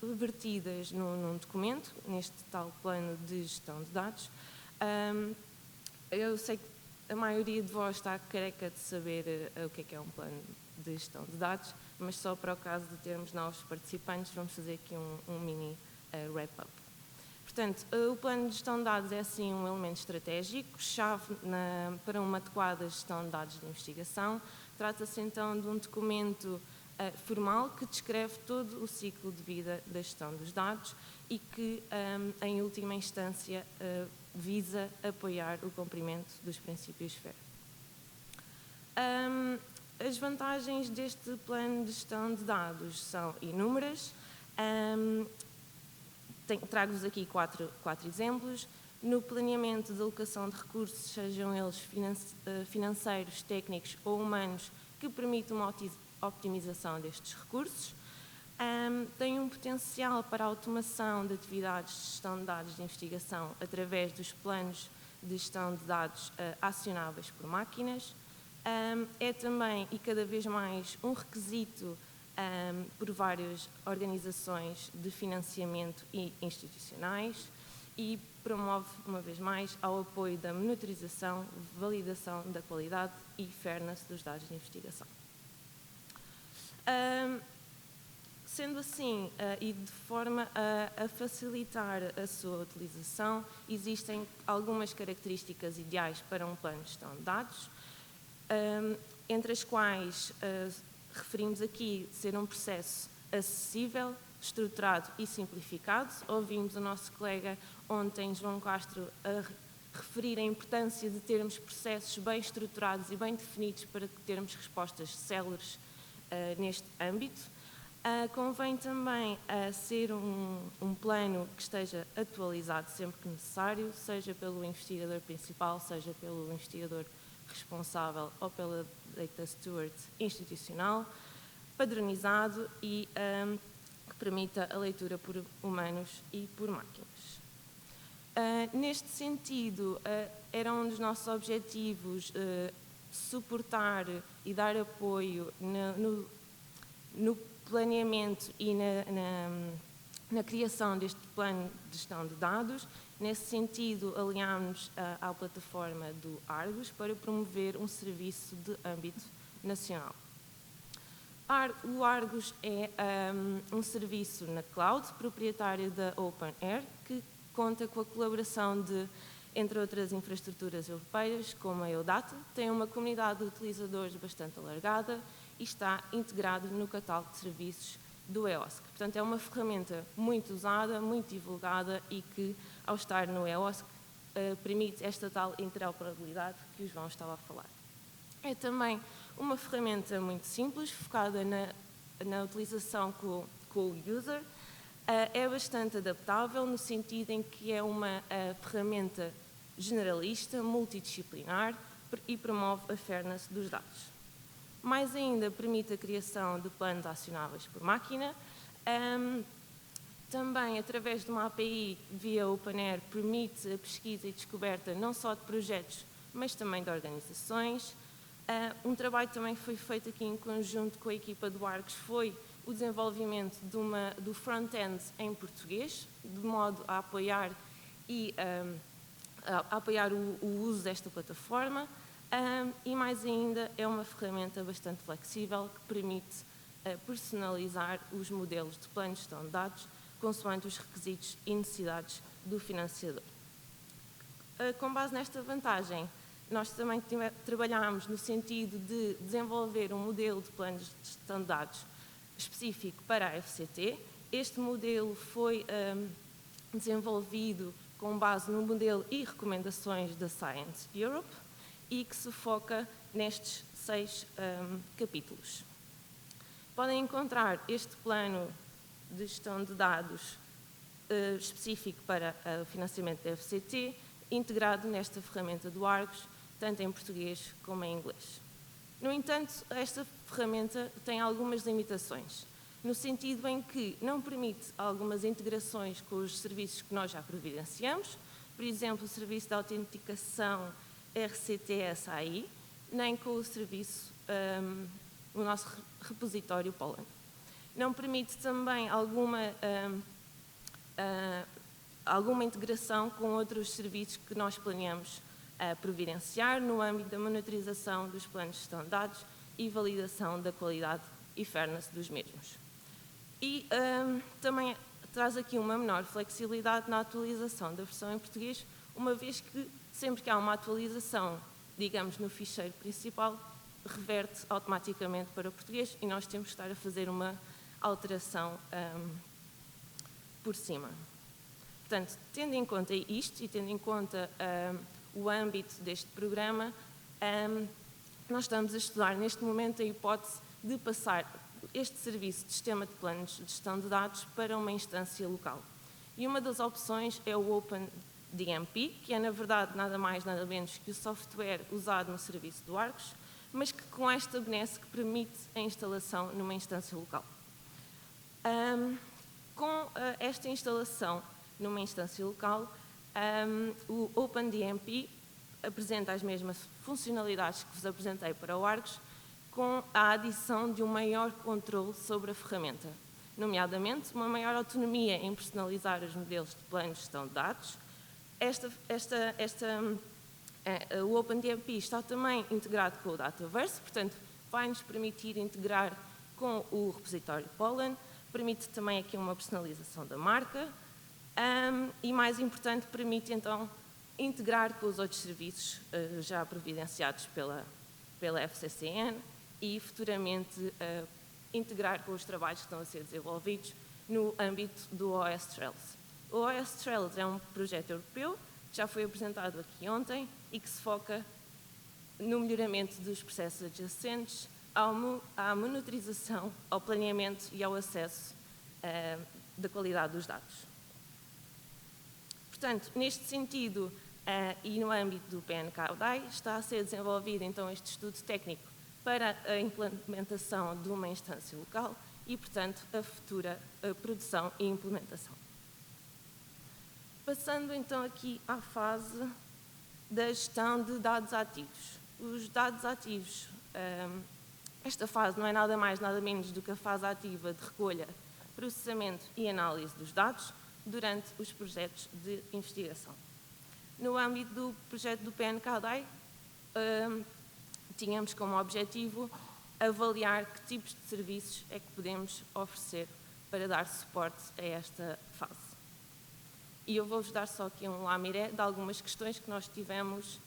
revertidas num documento, neste tal plano de gestão de dados. Eu sei que a maioria de vós está careca de saber o que é um plano de gestão de dados, mas só para o caso de termos novos participantes, vamos fazer aqui um mini wrap-up. Portanto, o plano de gestão de dados é, assim, um elemento estratégico, chave para uma adequada gestão de dados de investigação. Trata-se, então, de um documento formal que descreve todo o ciclo de vida da gestão dos dados e que, em última instância, visa apoiar o cumprimento dos princípios FAIR. As vantagens deste plano de gestão de dados são inúmeras. Trago-vos aqui quatro exemplos. No planeamento de alocação de recursos, sejam eles financeiros, técnicos ou humanos, que permitam uma optimização destes recursos. Tem um potencial para a automação de atividades de gestão de dados de investigação através dos planos de gestão de dados acionáveis por máquinas. É também, e cada vez mais, um requisito por várias organizações de financiamento e institucionais e promove, uma vez mais, ao apoio da monitorização, validação da qualidade e fairness dos dados de investigação. Sendo assim, e de forma a facilitar a sua utilização, existem algumas características ideais para um plano de gestão de dados, entre as quais referimos aqui ser um processo acessível, estruturado e simplificado. Ouvimos o nosso colega ontem, João Castro, a referir a importância de termos processos bem estruturados e bem definidos para termos respostas céleres neste âmbito. Convém também ser um plano que esteja atualizado sempre que necessário, seja pelo investigador principal, seja pelo investigador responsável ou pela Data Steward institucional, padronizado e que permita a leitura por humanos e por máquinas. Neste sentido, era um dos nossos objetivos suportar e dar apoio no planeamento e na criação deste plano de gestão de dados. Nesse sentido, alinhámos à plataforma do Argos para promover um serviço de âmbito nacional. O Argos é um serviço na cloud, proprietário da OpenAir, que conta com a colaboração de entre outras infraestruturas europeias, como a Eudata, tem uma comunidade de utilizadores bastante alargada e está integrado no catálogo de serviços do EOSC. Portanto, é uma ferramenta muito usada, muito divulgada e que, ao estar no EOSC, permite esta tal interoperabilidade que o João estava a falar. É também uma ferramenta muito simples, focada na utilização com o user. É bastante adaptável no sentido em que é uma ferramenta generalista, multidisciplinar e promove a fairness dos dados. Mais ainda, permite a criação de planos acionáveis por máquina. Também, através de uma API via OpenAIRE, permite a pesquisa e descoberta não só de projetos, mas também de organizações. Um trabalho também foi feito aqui em conjunto com a equipa do Argos, foi o desenvolvimento do front-end em português, de modo a apoiar o uso desta plataforma. E mais ainda, é uma ferramenta bastante flexível que permite personalizar os modelos de plano de gestão de dados consoante os requisitos e necessidades do financiador. Com base nesta vantagem, nós também trabalhámos no sentido de desenvolver um modelo de planos de gestão de dados específico para a FCT. Este modelo foi desenvolvido com base no modelo e recomendações da Science Europe e que se foca nestes 6 capítulos. Podem encontrar este plano de gestão de dados específico para o financiamento da FCT, integrado nesta ferramenta do Argos, tanto em português como em inglês. No entanto, esta ferramenta tem algumas limitações, no sentido em que não permite algumas integrações com os serviços que nós já providenciamos, por exemplo, o serviço de autenticação RCTS-AI, nem com o serviço, o nosso repositório Pollen. Não permite também alguma integração com outros serviços que nós planeamos providenciar no âmbito da monitorização dos planos de gestão de dados e validação da qualidade e fairness dos mesmos. E também traz aqui uma menor flexibilidade na atualização da versão em português, uma vez que sempre que há uma atualização, digamos, no ficheiro principal, reverte automaticamente para o português e nós temos que estar a fazer uma alteração por cima. Portanto, tendo em conta isto e tendo em conta o âmbito deste programa, nós estamos a estudar neste momento a hipótese de passar este serviço de sistema de planos de gestão de dados para uma instância local. E uma das opções é o OpenDMP, que é, na verdade, nada mais, nada menos que o software usado no serviço do Argos, mas que com esta benesse que permite a instalação numa instância local. Com esta instalação numa instância local, o OpenDMP apresenta as mesmas funcionalidades que vos apresentei para o Argos, com a adição de um maior controle sobre a ferramenta, nomeadamente uma maior autonomia em personalizar os modelos de planos de gestão de dados. O OpenDMP está também integrado com o Dataverse, portanto, vai-nos permitir integrar com o repositório Pollen, permite também aqui uma personalização da marca e, mais importante, permite então integrar com os outros serviços já providenciados pela FCCN e futuramente integrar com os trabalhos que estão a ser desenvolvidos no âmbito do OS Trails. O OS Trails é um projeto europeu que já foi apresentado aqui ontem e que se foca no melhoramento dos processos adjacentes, à monitorização, ao planeamento e ao acesso da qualidade dos dados. Portanto, neste sentido e no âmbito do PNKDI, está a ser desenvolvido então este estudo técnico para a implementação de uma instância local e, portanto, a futura produção e implementação. Passando então aqui à fase da gestão de dados ativos. Os dados ativos, esta fase não é nada mais, nada menos do que a fase ativa de recolha, processamento e análise dos dados durante os projetos de investigação. No âmbito do projeto do PNKDI, tínhamos como objetivo avaliar que tipos de serviços é que podemos oferecer para dar suporte a esta fase. E eu vou-vos dar só aqui um lamiré de algumas questões que nós tivemos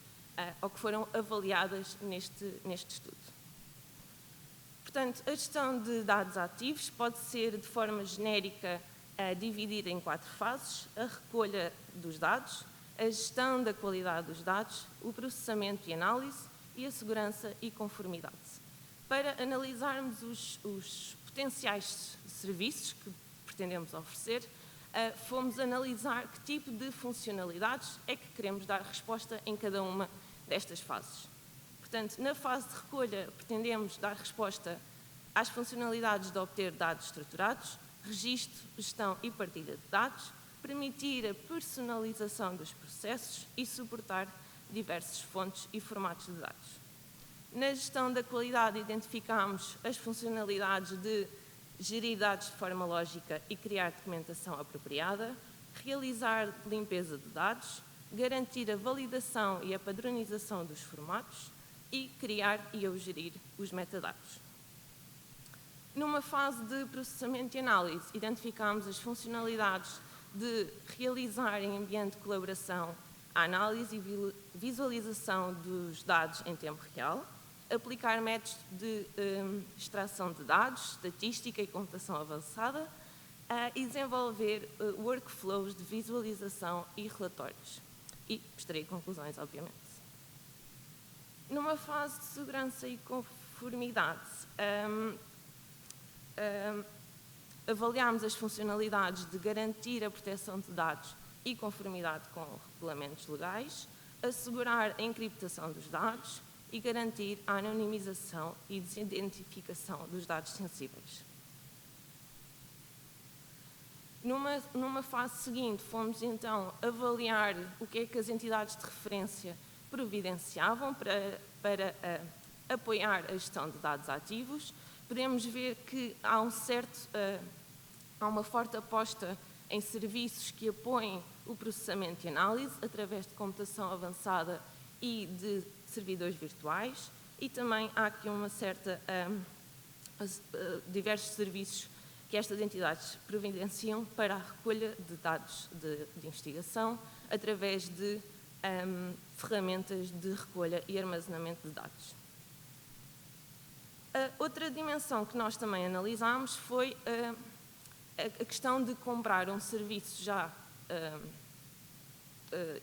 ou que foram avaliadas neste estudo. Portanto, a gestão de dados ativos pode ser de forma genérica dividida em 4 fases: a recolha dos dados, a gestão da qualidade dos dados, o processamento e análise e a segurança e conformidade. Para analisarmos os potenciais serviços que pretendemos oferecer, fomos analisar que tipo de funcionalidades é que queremos dar resposta em cada uma destas fases. Portanto, na fase de recolha, pretendemos dar resposta às funcionalidades de obter dados estruturados, registro, gestão e partilha de dados, permitir a personalização dos processos e suportar diversas fontes e formatos de dados. Na gestão da qualidade, identificamos as funcionalidades de gerir dados de forma lógica e criar documentação apropriada, realizar limpeza de dados, garantir a validação e a padronização dos formatos e criar e ou gerir os metadados. Numa fase de processamento e análise, identificamos as funcionalidades de realizar em ambiente de colaboração a análise e visualização dos dados em tempo real, aplicar métodos de extração de dados, estatística e computação avançada e desenvolver workflows de visualização e relatórios. E extrair conclusões, obviamente. Numa fase de segurança e conformidade, avaliámos as funcionalidades de garantir a proteção de dados e conformidade com regulamentos legais, assegurar a encriptação dos dados e garantir a anonimização e desidentificação dos dados sensíveis. Numa fase seguinte, fomos então avaliar o que é que as entidades de referência providenciavam para apoiar a gestão de dados ativos. Podemos ver que há uma forte aposta em serviços que apoiem o processamento e análise através de computação avançada e de servidores virtuais, e também há aqui diversos serviços que estas entidades providenciam para a recolha de dados de investigação através de ferramentas de recolha e armazenamento de dados. A outra dimensão que nós também analisámos foi a questão de comprar um serviço já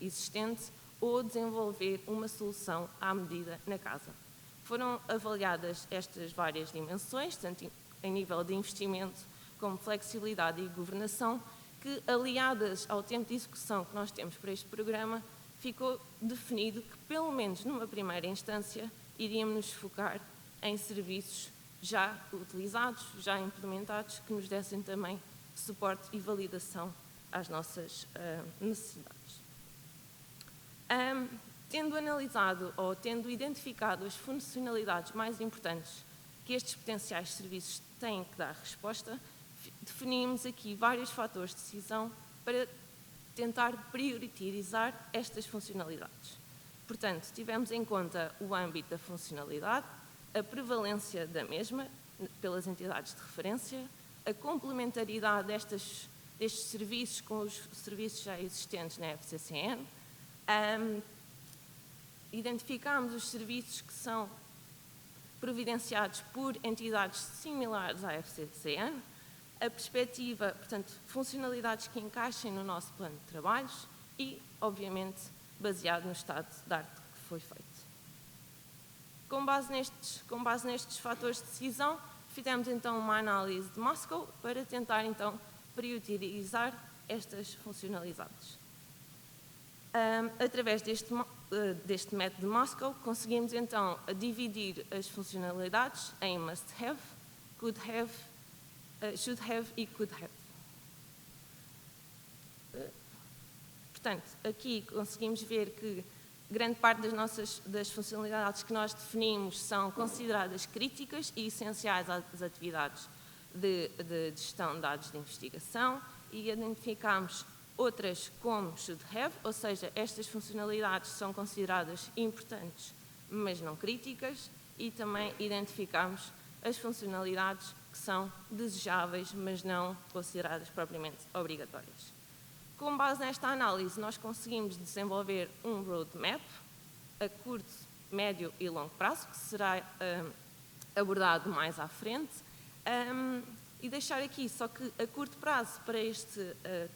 existente ou desenvolver uma solução à medida na casa. Foram avaliadas estas várias dimensões, tanto em nível de investimento como flexibilidade e governação, que, aliadas ao tempo de execução que nós temos para este programa, ficou definido que, pelo menos numa primeira instância, iríamos nos focar em serviços já utilizados, já implementados, que nos dessem também suporte e validação às nossas necessidades. Tendo analisado ou tendo identificado as funcionalidades mais importantes que estes potenciais serviços têm que dar resposta, definimos aqui vários fatores de decisão para tentar priorizar estas funcionalidades. Portanto, tivemos em conta o âmbito da funcionalidade, a prevalência da mesma pelas entidades de referência, a complementaridade destes serviços com os serviços já existentes na FCCN, identificámos os serviços que são providenciados por entidades similares à FCCN, a perspectiva, portanto, funcionalidades que encaixem no nosso plano de trabalhos e, obviamente, baseado no estado de arte que foi feito. Com base nestes fatores de decisão, fizemos então uma análise de Moscow para tentar então priorizar estas funcionalidades. Através deste método de Moscow, conseguimos então dividir as funcionalidades em must have, could have, should have e could have. Portanto, aqui conseguimes ver que grande parte das funcionalidades que nós definimos são consideradas críticas e essenciais às atividades de gestão de dados de investigação e identificamos outras como should have, ou seja, estas funcionalidades são consideradas importantes, mas não críticas, e também identificamos as funcionalidades que são desejáveis, mas não consideradas propriamente obrigatórias. Com base nesta análise, nós conseguimos desenvolver um roadmap a curto, médio e longo prazo, que será abordado mais à frente, e deixar aqui só que a curto prazo, para este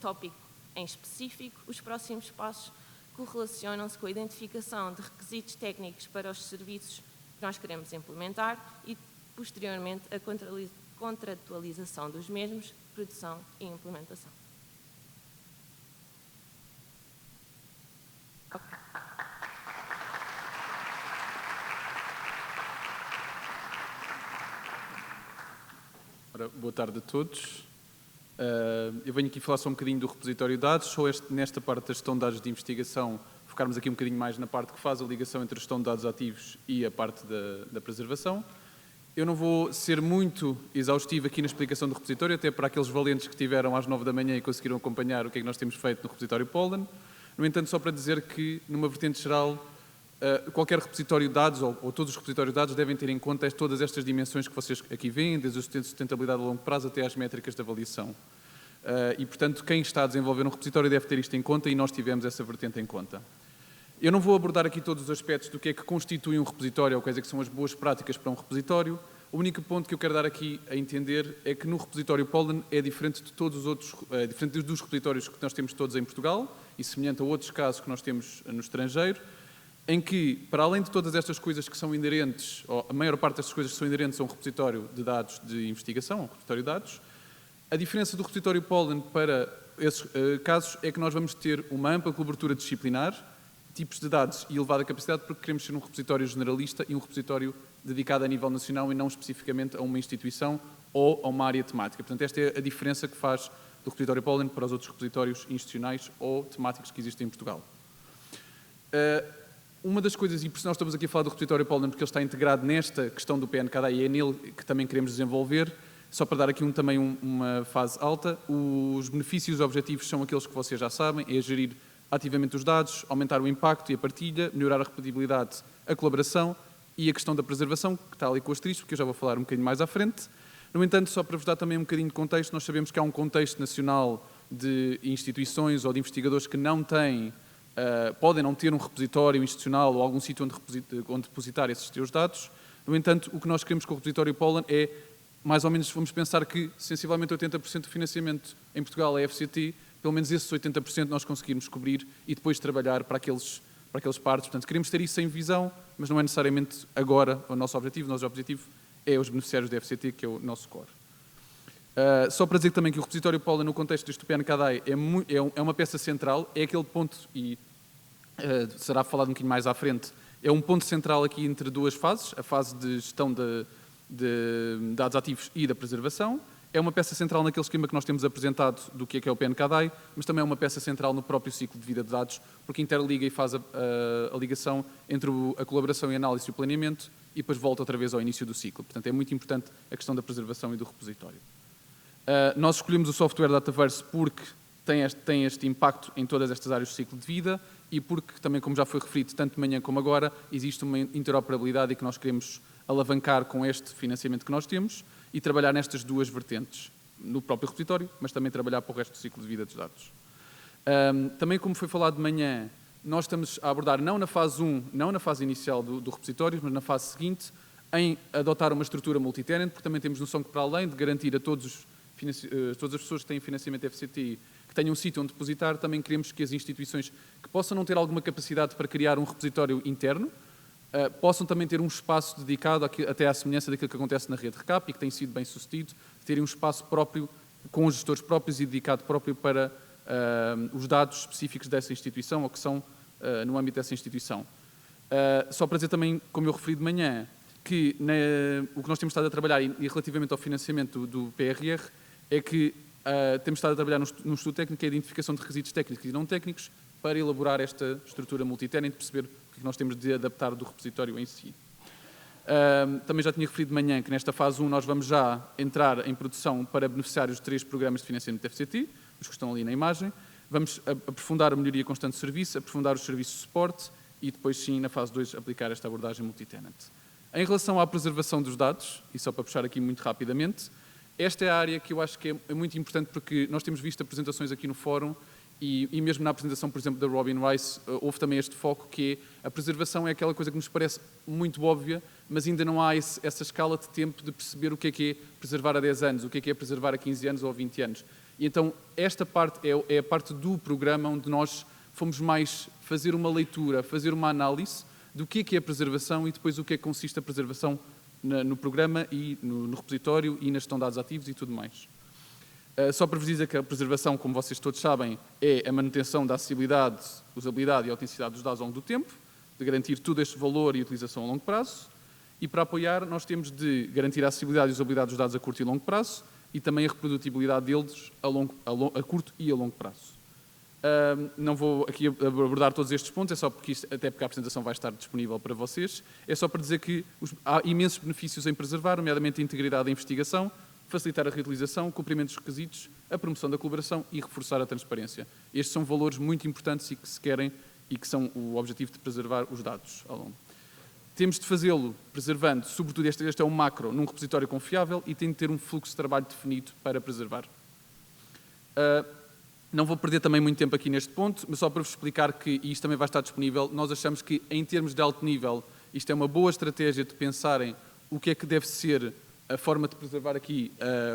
tópico em específico, os próximos passos correlacionam-se com a identificação de requisitos técnicos para os serviços que nós queremos implementar e, posteriormente, a contratualização dos mesmos, produção e implementação. Okay. Ora, boa tarde a todos. Eu venho aqui falar só um bocadinho do repositório de dados, só nesta parte da gestão de dados de investigação, focarmos aqui um bocadinho mais na parte que faz a ligação entre a gestão de dados ativos e a parte da preservação. Eu não vou ser muito exaustivo aqui na explicação do repositório, até para aqueles valentes que estiveram às 9 da manhã e conseguiram acompanhar o que é que nós temos feito no repositório Pollen. No entanto, só para dizer que, numa vertente geral, qualquer repositório de dados, ou todos os repositórios de dados, devem ter em conta todas estas dimensões que vocês aqui veem, desde a sustentabilidade a longo prazo até às métricas de avaliação. E, portanto, quem está a desenvolver um repositório deve ter isto em conta e nós tivemos essa vertente em conta. Eu não vou abordar aqui todos os aspectos do que é que constitui um repositório ou quais é que são as boas práticas para um repositório. O único ponto que eu quero dar aqui a entender é que no repositório Pollen é diferente de todos os outros, diferente dos repositórios que nós temos todos em Portugal e semelhante a outros casos que nós temos no estrangeiro, em que, para além de todas estas coisas que são inerentes, ou a maior parte destas coisas que são inerentes a um repositório de dados de investigação, um repositório de dados, a diferença do repositório Pollen para esses casos é que nós vamos ter uma ampla cobertura disciplinar, tipos de dados e elevada capacidade, porque queremos ser um repositório generalista e um repositório dedicado a nível nacional e não especificamente a uma instituição ou a uma área temática. Portanto, esta é a diferença que faz do repositório Pollen para os outros repositórios institucionais ou temáticos que existem em Portugal. Uma das coisas, e por isso nós estamos aqui a falar do repositório Pollen, porque ele está integrado nesta questão do PNKDA e é nele que também queremos desenvolver, só para dar aqui também uma fase alta, os benefícios e os objetivos são aqueles que vocês já sabem, é gerir ativamente os dados, aumentar o impacto e a partilha, melhorar a repetibilidade, a colaboração e a questão da preservação, que está ali com o asterisco, que eu já vou falar um bocadinho mais à frente. No entanto, só para vos dar também um bocadinho de contexto, nós sabemos que há um contexto nacional de instituições ou de investigadores que não têm, podem não ter um repositório institucional ou algum sítio onde depositar esses seus dados. No entanto, o que nós queremos com o repositório Pollen é, mais ou menos, vamos pensar que sensivelmente 80% do financiamento em Portugal é FCT, pelo menos esses 80% nós conseguirmos cobrir e depois trabalhar para aqueles partes. Portanto, queremos ter isso em visão, mas não é necessariamente agora o nosso objetivo. O nosso objetivo é os beneficiários da FCT, que é o nosso core. Só para dizer também que o repositório Pollen, no contexto deste PNKDA, é uma peça central, é aquele ponto, e será falado um bocadinho mais à frente, é um ponto central aqui entre duas fases, a fase de gestão de dados ativos e da preservação. É uma peça central naquele esquema que nós temos apresentado do que é o PNKDA, mas também é uma peça central no próprio ciclo de vida de dados, porque interliga e faz a ligação entre a colaboração e a análise e o planeamento e depois volta outra vez ao início do ciclo. Portanto, é muito importante a questão da preservação e do repositório. Nós escolhemos o software Dataverse porque tem este impacto em todas estas áreas do ciclo de vida e porque, também como já foi referido, tanto de manhã como agora, existe uma interoperabilidade e que nós queremos alavancar com este financiamento que nós temos e trabalhar nestas duas vertentes, no próprio repositório, mas também trabalhar para o resto do ciclo de vida dos dados. Também, como foi falado de manhã, nós estamos a abordar, não na fase 1, não na fase inicial do repositório, mas na fase seguinte, em adotar uma estrutura multi-tenant, porque também temos noção que, para além de garantir a todas as pessoas que têm financiamento FCT que tenham um sítio onde depositar, também queremos que as instituições que possam não ter alguma capacidade para criar um repositório interno, possam também ter um espaço dedicado, até à semelhança daquilo que acontece na rede RECAP e que tem sido bem sucedido, terem um espaço próprio, com os gestores próprios e dedicado próprio para os dados específicos dessa instituição ou que são no âmbito dessa instituição. Só para dizer também, como eu referi de manhã, que o que nós temos estado a trabalhar e relativamente ao financiamento do PRR é que temos estado a trabalhar num estudo técnico, que é a identificação de requisitos técnicos e não técnicos para elaborar esta estrutura multi-tenant e perceber o que nós temos de adaptar do repositório em si. Também já tinha referido de manhã que nesta fase 1 nós vamos já entrar em produção para beneficiários de 3 programas de financiamento de FCT, os que estão ali na imagem. Vamos aprofundar a melhoria constante de serviço, aprofundar os serviços de suporte e depois sim, na fase 2, aplicar esta abordagem multi-tenant. Em relação à preservação dos dados, e só para puxar aqui muito rapidamente, esta é a área que eu acho que é muito importante porque nós temos visto apresentações aqui no fórum E mesmo na apresentação, por exemplo, da Robin Rice, houve também este foco que a preservação é aquela coisa que nos parece muito óbvia, mas ainda não há essa escala de tempo de perceber o que é preservar a 10 anos, o que é preservar a 15 anos ou a 20 anos. E então esta parte é a parte do programa onde nós fomos mais fazer uma leitura, fazer uma análise do que é a preservação e depois o que é que consiste a preservação no programa e no repositório e na gestão de dados ativos e tudo mais. Só para vos dizer que a preservação, como vocês todos sabem, é a manutenção da acessibilidade, usabilidade e autenticidade dos dados ao longo do tempo, de garantir todo este valor e utilização a longo prazo. E para apoiar, nós temos de garantir a acessibilidade e usabilidade dos dados a curto e longo prazo e também a reprodutibilidade deles a curto e a longo prazo. Não vou aqui abordar todos estes pontos, é só porque até porque a apresentação vai estar disponível para vocês. É só para dizer que há imensos benefícios em preservar, nomeadamente a integridade da investigação, facilitar a reutilização, o cumprimento dos requisitos, a promoção da colaboração e reforçar a transparência. Estes são valores muito importantes e que se querem e que são o objetivo de preservar os dados ao longo. Temos de fazê-lo preservando, sobretudo este é um macro, num repositório confiável e tem de ter um fluxo de trabalho definido para preservar. Não vou perder também muito tempo aqui neste ponto, mas só para vos explicar que, e isto também vai estar disponível, nós achamos que em termos de alto nível, isto é uma boa estratégia de pensarem o que é que deve ser a forma de preservar aqui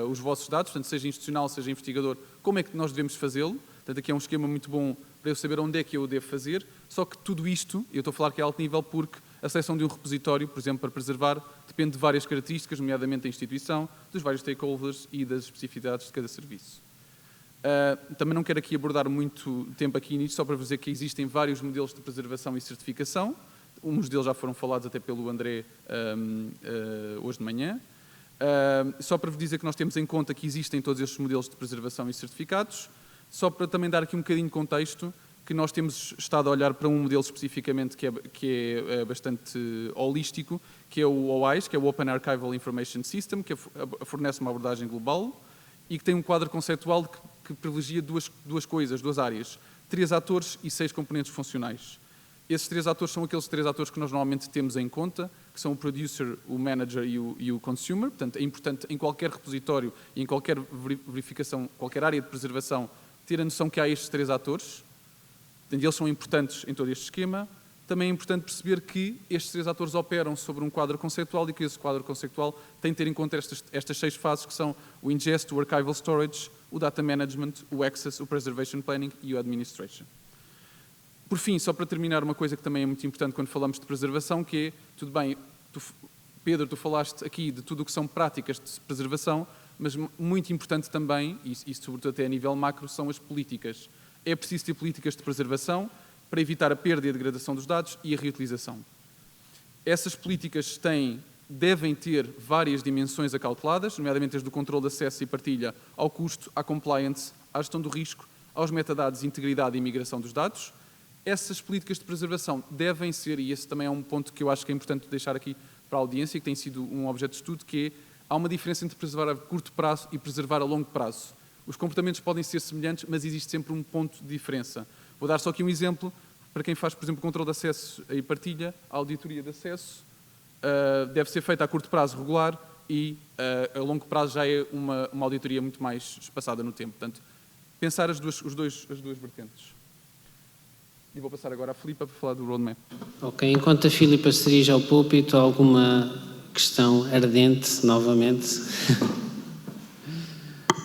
os vossos dados, portanto, seja institucional, seja investigador, como é que nós devemos fazê-lo. Portanto, aqui é um esquema muito bom para eu saber onde é que eu o devo fazer, só que tudo isto, eu estou a falar que é alto nível porque a seleção de um repositório, por exemplo, para preservar, depende de várias características, nomeadamente da instituição, dos vários stakeholders e das especificidades de cada serviço. Também não quero aqui abordar muito tempo aqui nisto, só para vos dizer que existem vários modelos de preservação e certificação. Uns deles já foram falados até pelo André hoje de manhã. Só para vos dizer que nós temos em conta que existem todos estes modelos de preservação e certificados. Só para também dar aqui um bocadinho de contexto, que nós temos estado a olhar para um modelo especificamente que é bastante holístico, que é o OIS, que é o Open Archival Information System, que fornece uma abordagem global e que tem um quadro conceptual que privilegia duas coisas, duas áreas, 3 atores e 6 componentes funcionais. Esses 3 atores são aqueles 3 atores que nós normalmente temos em conta, que são o producer, o manager e o consumer. Portanto, é importante em qualquer repositório e em qualquer verificação, qualquer área de preservação, ter a noção que há estes 3 atores. Portanto, eles são importantes em todo este esquema. Também é importante perceber que estes 3 atores operam sobre um quadro conceitual e que esse quadro conceitual tem de ter em conta estas 6 fases, que são o ingest, o archival storage, o data management, o access, o preservation planning e o administration. Por fim, só para terminar, uma coisa que também é muito importante quando falamos de preservação, que é, tudo bem, Pedro, tu falaste aqui de tudo o que são práticas de preservação, mas muito importante também, e sobretudo até a nível macro, são as políticas. É preciso ter políticas de preservação para evitar a perda e a degradação dos dados e a reutilização. Essas políticas devem ter várias dimensões acauteladas, nomeadamente desde o controle de acesso e partilha ao custo, à compliance, à gestão do risco, aos metadados, integridade e migração dos dados. Essas políticas de preservação devem ser, e esse também é um ponto que eu acho que é importante deixar aqui para a audiência, que tem sido um objeto de estudo, que é, há uma diferença entre preservar a curto prazo e preservar a longo prazo. Os comportamentos podem ser semelhantes, mas existe sempre um ponto de diferença. Vou dar só aqui um exemplo, para quem faz, por exemplo, controle de acesso e partilha, a auditoria de acesso deve ser feita a curto prazo regular e a longo prazo já é uma auditoria muito mais espaçada no tempo. Portanto, pensar as duas vertentes. E vou passar agora à Filipa para falar do roadmap. Ok, enquanto a Filipa se dirige ao púlpito, alguma questão ardente, novamente?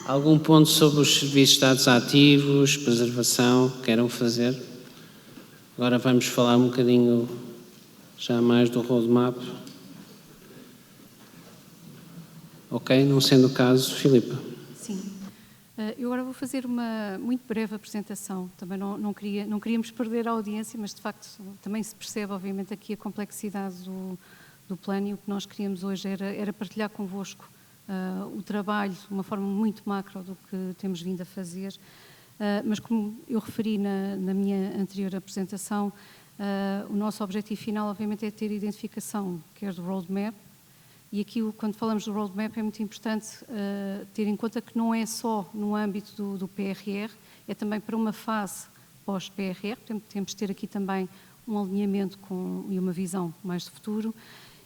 Algum ponto sobre os serviços de dados ativos, preservação, queiram fazer? Agora vamos falar um bocadinho já mais do roadmap. Ok, não sendo o caso, Filipa. Sim. Eu agora vou fazer uma muito breve apresentação. Também não queríamos perder a audiência, mas de facto também se percebe, obviamente, aqui a complexidade do plano e o que nós queríamos hoje era partilhar convosco o trabalho de uma forma muito macro do que temos vindo a fazer. Mas como eu referi na minha anterior apresentação, o nosso objetivo final, obviamente, é ter identificação, quer do roadmap, e aqui, quando falamos do roadmap, é muito importante ter em conta que não é só no âmbito do PRR, é também para uma fase pós-PRR, portanto, temos de ter aqui também um alinhamento e uma visão mais de futuro,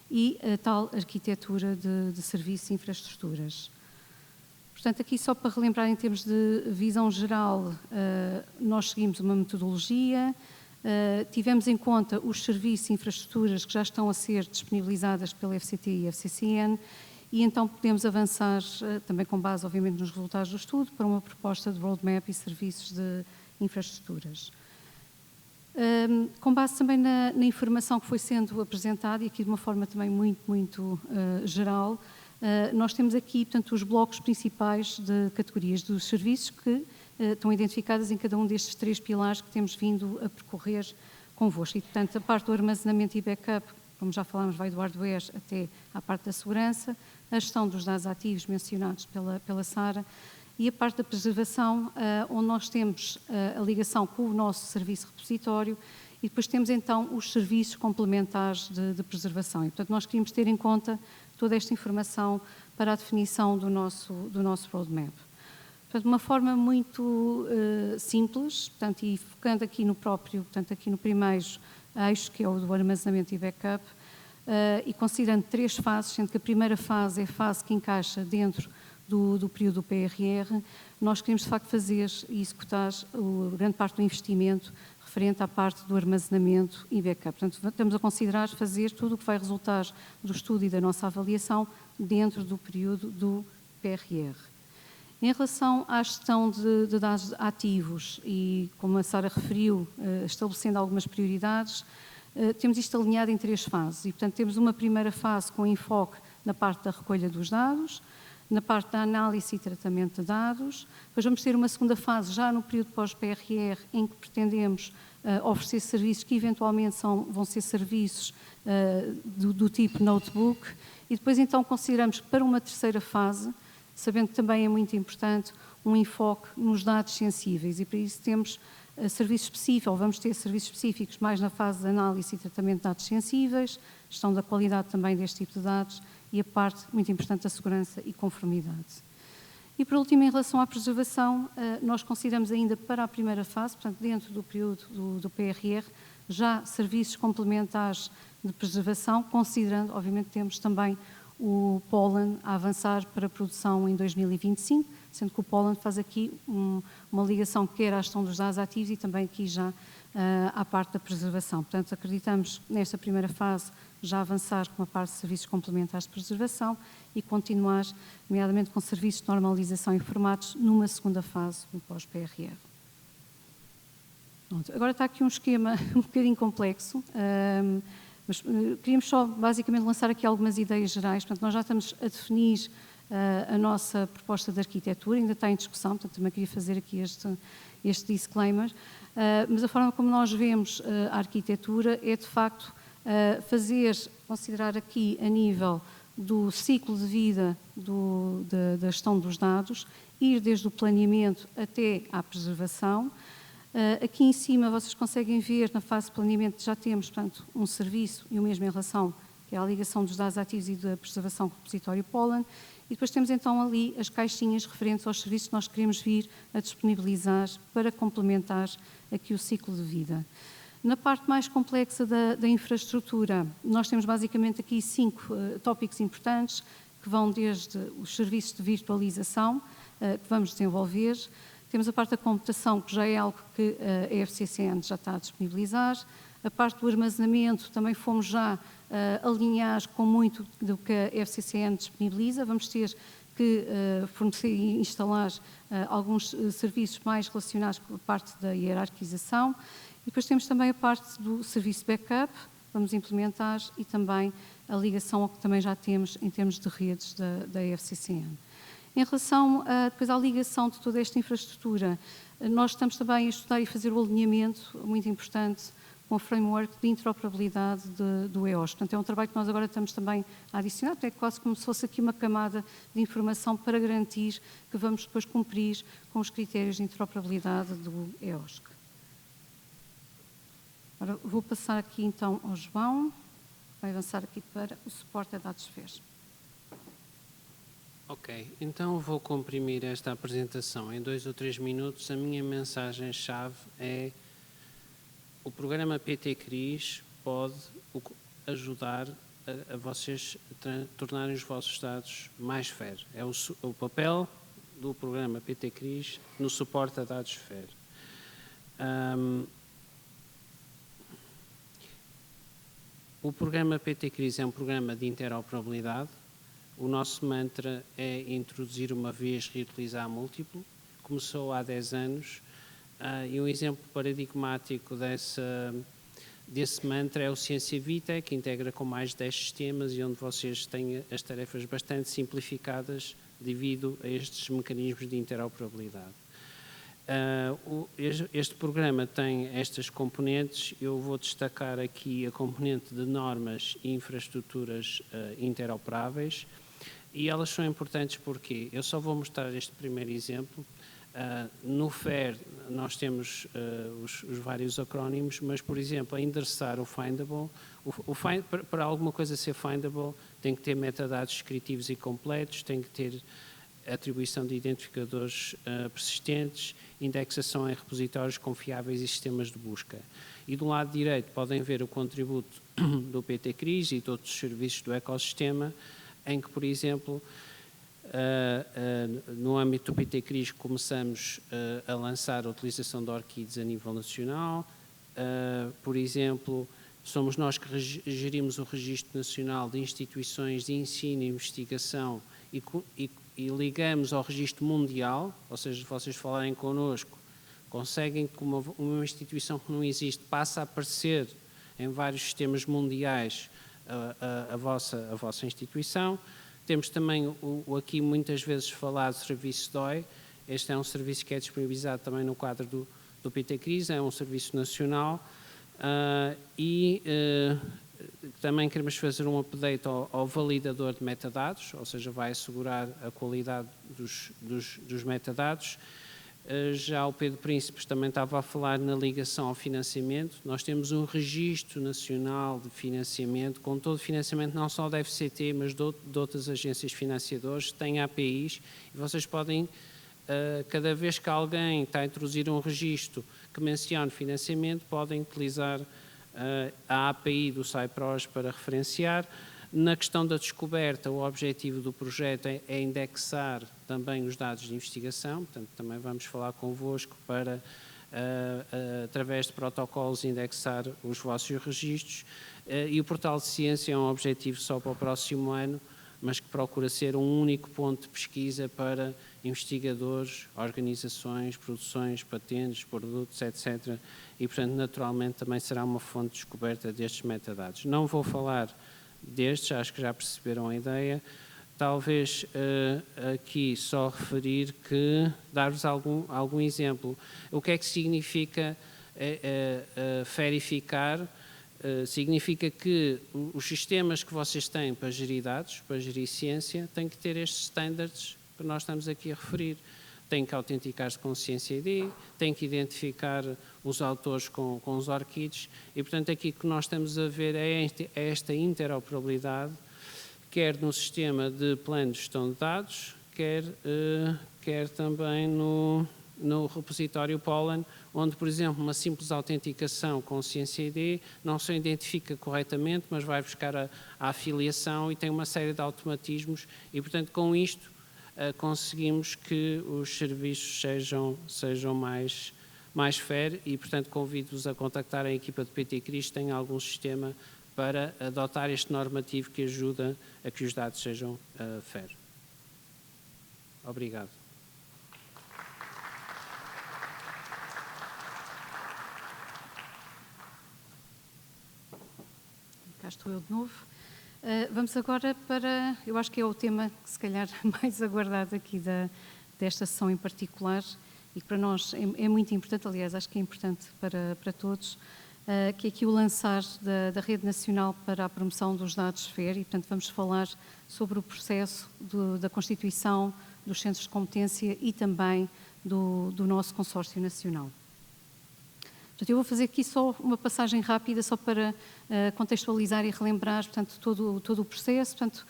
e a tal arquitetura de serviços e infraestruturas. Portanto, aqui só para relembrar em termos de visão geral, nós seguimos uma metodologia, tivemos em conta os serviços e infraestruturas que já estão a ser disponibilizadas pela FCT e FCCN e então podemos avançar, também com base, obviamente, nos resultados do estudo, para uma proposta de roadmap e serviços de infraestruturas. Com base também na informação que foi sendo apresentada, e aqui de uma forma também muito geral, nós temos aqui, portanto, os blocos principais de categorias dos serviços que estão identificadas em cada um destes 3 pilares que temos vindo a percorrer convosco. E, portanto, a parte do armazenamento e backup, como já falámos, vai do hardware até à parte da segurança, a gestão dos dados ativos mencionados pela Sara, e a parte da preservação, onde nós temos a ligação com o nosso serviço repositório e depois temos então os serviços complementares de preservação. E, portanto, nós queríamos ter em conta toda esta informação para a definição do nosso roadmap. Portanto, de uma forma muito simples, portanto, e focando aqui no próprio, portanto, aqui no primeiro eixo, que é o do armazenamento e backup, e considerando 3 fases, sendo que a primeira fase é a fase que encaixa dentro do período do PRR, nós queremos de facto fazer e executar grande parte do investimento referente à parte do armazenamento e backup. Portanto, estamos a considerar fazer tudo o que vai resultar do estudo e da nossa avaliação dentro do período do PRR. Em relação à gestão de dados ativos e, como a Sara referiu, estabelecendo algumas prioridades, temos isto alinhado em 3 fases. E, portanto, temos uma primeira fase com enfoque na parte da recolha dos dados, na parte da análise e tratamento de dados. Depois vamos ter uma segunda fase já no período pós-PRR, em que pretendemos oferecer serviços que eventualmente vão ser serviços do tipo notebook. E depois então consideramos que para uma terceira fase, sabendo que também é muito importante, um enfoque nos dados sensíveis. E para isso temos serviços específicos, ou vamos ter serviços específicos mais na fase de análise e tratamento de dados sensíveis, gestão da qualidade também deste tipo de dados, e a parte muito importante da segurança e conformidade. E, por último, em relação à preservação, nós consideramos ainda para a primeira fase, portanto, dentro do período do PRR, já serviços complementares de preservação, considerando, obviamente, temos também o Poland a avançar para a produção em 2025, sendo que o Poland faz aqui uma ligação quer à gestão dos dados ativos e também aqui já à parte da preservação. Portanto, acreditamos nesta primeira fase já avançar com a parte de serviços complementares de preservação e continuar, nomeadamente com serviços de normalização e formatos, numa segunda fase, no pós-PRR. Agora está aqui um esquema um bocadinho complexo, mas queríamos só basicamente lançar aqui algumas ideias gerais. Portanto, nós já estamos a definir a nossa proposta de arquitetura, ainda está em discussão, portanto também queria fazer aqui este disclaimer, mas a forma como nós vemos a arquitetura é de facto considerar aqui a nível do ciclo de vida da gestão dos dados, ir desde o planeamento até à preservação. Aqui em cima vocês conseguem ver na fase de planeamento já temos, portanto, um serviço e o mesmo em relação, que é a ligação dos dados ativos e da preservação com o repositório Poland, e depois temos então ali as caixinhas referentes aos serviços que nós queremos vir a disponibilizar para complementar aqui o ciclo de vida. Na parte mais complexa da infraestrutura, nós temos basicamente aqui 5 tópicos importantes, que vão desde os serviços de virtualização, que vamos desenvolver. Temos a parte da computação, que já é algo que a FCCN já está a disponibilizar. A parte do armazenamento, também fomos já alinhar com muito do que a FCCN disponibiliza. Vamos ter que fornecer e instalar alguns serviços mais relacionados com a parte da hierarquização. E depois temos também a parte do serviço backup, vamos implementar, e também a ligação ao que também já temos em termos de redes da FCCN. Em relação depois à ligação de toda esta infraestrutura, nós estamos também a estudar e fazer o alinhamento, muito importante, com o framework de interoperabilidade do EOS. Portanto, é um trabalho que nós agora estamos também a adicionar, é quase como se fosse aqui uma camada de informação para garantir que vamos depois cumprir com os critérios de interoperabilidade do EOS. Agora, vou passar aqui então ao João, vai avançar aqui para o suporte a dados FES. Ok, então vou comprimir esta apresentação em 2 ou 3 minutos. A minha mensagem-chave é: o programa PT-CRIS pode ajudar a vocês tornarem os vossos dados mais fair. É o papel do programa PT-CRIS no suporte a dados FAIR. O programa PT-CRIS é um programa de interoperabilidade. O nosso mantra é introduzir uma vez, reutilizar múltiplo. Começou há 10 anos e um exemplo paradigmático desse mantra é o Ciência Vita, que integra com mais de 10 sistemas e onde vocês têm as tarefas bastante simplificadas devido a estes mecanismos de interoperabilidade. Este programa tem estas componentes. Eu vou destacar aqui a componente de normas e infraestruturas interoperáveis, e elas são importantes porque eu só vou mostrar este primeiro exemplo. No FAIR nós temos os vários acrónimos, mas, por exemplo, a endereçar o Findable, para alguma coisa ser Findable tem que ter metadados descritivos e completos, tem que ter atribuição de identificadores persistentes, indexação em repositórios confiáveis e sistemas de busca. E do lado direito podem ver o contributo do PT-CRIS e de outros serviços do ecossistema, em que, por exemplo, no âmbito do PT-CRIS começamos a lançar a utilização de ORCIDs a nível nacional. Por exemplo, somos nós que gerimos o Registro Nacional de Instituições de Ensino e Investigação e ligamos ao Registro Mundial, ou seja, se vocês falarem connosco, conseguem que uma instituição que não existe passe a aparecer em vários sistemas mundiais a vossa instituição. Temos também o aqui muitas vezes falado serviço DOI. Este é um serviço que é disponibilizado também no quadro do PT-CRIS, é um serviço nacional também queremos fazer um update ao validador de metadados, ou seja, vai assegurar a qualidade dos metadados. Já o Pedro Príncipes também estava a falar na ligação ao financiamento. Nós temos um registro nacional de financiamento, com todo o financiamento não só da FCT, mas de outras agências financiadoras, tem APIs, e vocês podem, cada vez que alguém está a introduzir um registro que mencione financiamento, podem utilizar a API do Cypros para referenciar. Na questão da descoberta, o objetivo do projeto é indexar também os dados de investigação, portanto, também vamos falar convosco para, através de protocolos, indexar os vossos registros. E o Portal de Ciência é um objetivo só para o próximo ano, mas que procura ser um único ponto de pesquisa para investigadores, organizações, produções, patentes, produtos, etc. E, portanto, naturalmente, também será uma fonte de descoberta destes metadados. Não vou falar destes, acho que já perceberam a ideia. Talvez aqui só referir que, dar-vos algum exemplo. O que é que significa verificar? Significa que os sistemas que vocês têm para gerir dados, para gerir ciência, têm que ter estes standards que nós estamos aqui a referir. Têm que autenticar-se com Ciência ID, têm que identificar os autores com os ORCIDs e, portanto, aqui que nós estamos a ver é esta interoperabilidade, quer no sistema de plano de gestão de dados, quer também no repositório Pollen, onde, por exemplo, uma simples autenticação com Ciência ID não se identifica corretamente, mas vai buscar a afiliação e tem uma série de automatismos e, portanto, com isto conseguimos que os serviços sejam mais fair e, portanto, convido-vos a contactar a equipa de PT-CRIS, tem algum sistema para adotar este normativo que ajuda a que os dados sejam fair. Obrigado. Cá estou eu de novo. Vamos agora para, eu acho que é o tema que se calhar mais aguardado aqui desta sessão em particular e que para nós é muito importante, aliás, acho que é importante para todos, que é aqui o lançar da Rede Nacional para a Promoção dos Dados FAIR e, portanto, vamos falar sobre o processo da constituição dos centros de competência e também do nosso consórcio nacional. Portanto, eu vou fazer aqui só uma passagem rápida, só para contextualizar e relembrar, portanto, todo o processo. Portanto,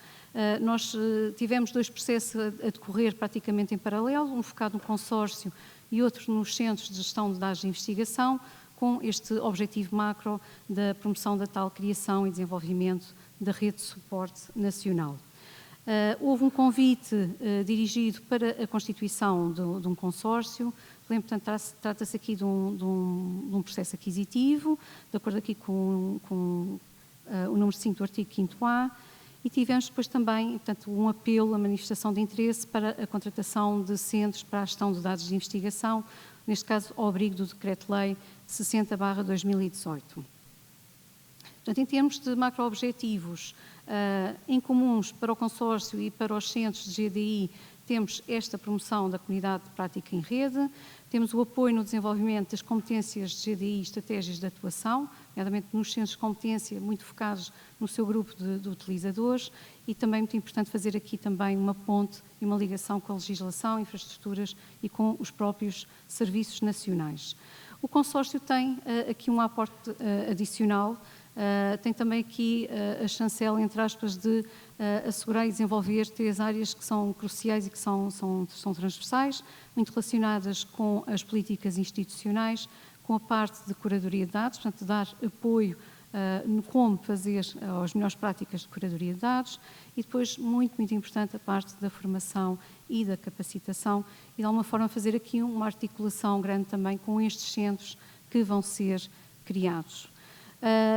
nós tivemos 2 processos a decorrer praticamente em paralelo, um focado no consórcio e outro nos centros de gestão de dados de investigação, com este objetivo macro da promoção da tal criação e desenvolvimento da rede de suporte nacional. Houve um convite dirigido para a constituição de um consórcio. Portanto, trata-se aqui de um processo aquisitivo, de acordo aqui com o número 5 do artigo 5º-A, e tivemos depois também, portanto, um apelo, a manifestação de interesse para a contratação de centros para a gestão de dados de investigação, neste caso, ao abrigo do Decreto-Lei 60/2018. Portanto, em termos de macro-objetivos incomuns para o consórcio e para os centros de GDI, temos esta promoção da comunidade de prática em rede, temos o apoio no desenvolvimento das competências de GDI e estratégias de atuação, nomeadamente nos centros de competência, muito focados no seu grupo de utilizadores, e também muito importante fazer aqui também uma ponte e uma ligação com a legislação, infraestruturas e com os próprios serviços nacionais. O consórcio tem aqui um aporte adicional, tem também aqui a chancela, entre aspas, de assegurar e desenvolver 3 áreas que são cruciais e que são transversais, muito relacionadas com as políticas institucionais, com a parte de curadoria de dados, portanto, dar apoio no como fazer as melhores práticas de curadoria de dados, e depois, muito importante, a parte da formação e da capacitação, e de alguma forma fazer aqui uma articulação grande também com estes centros que vão ser criados.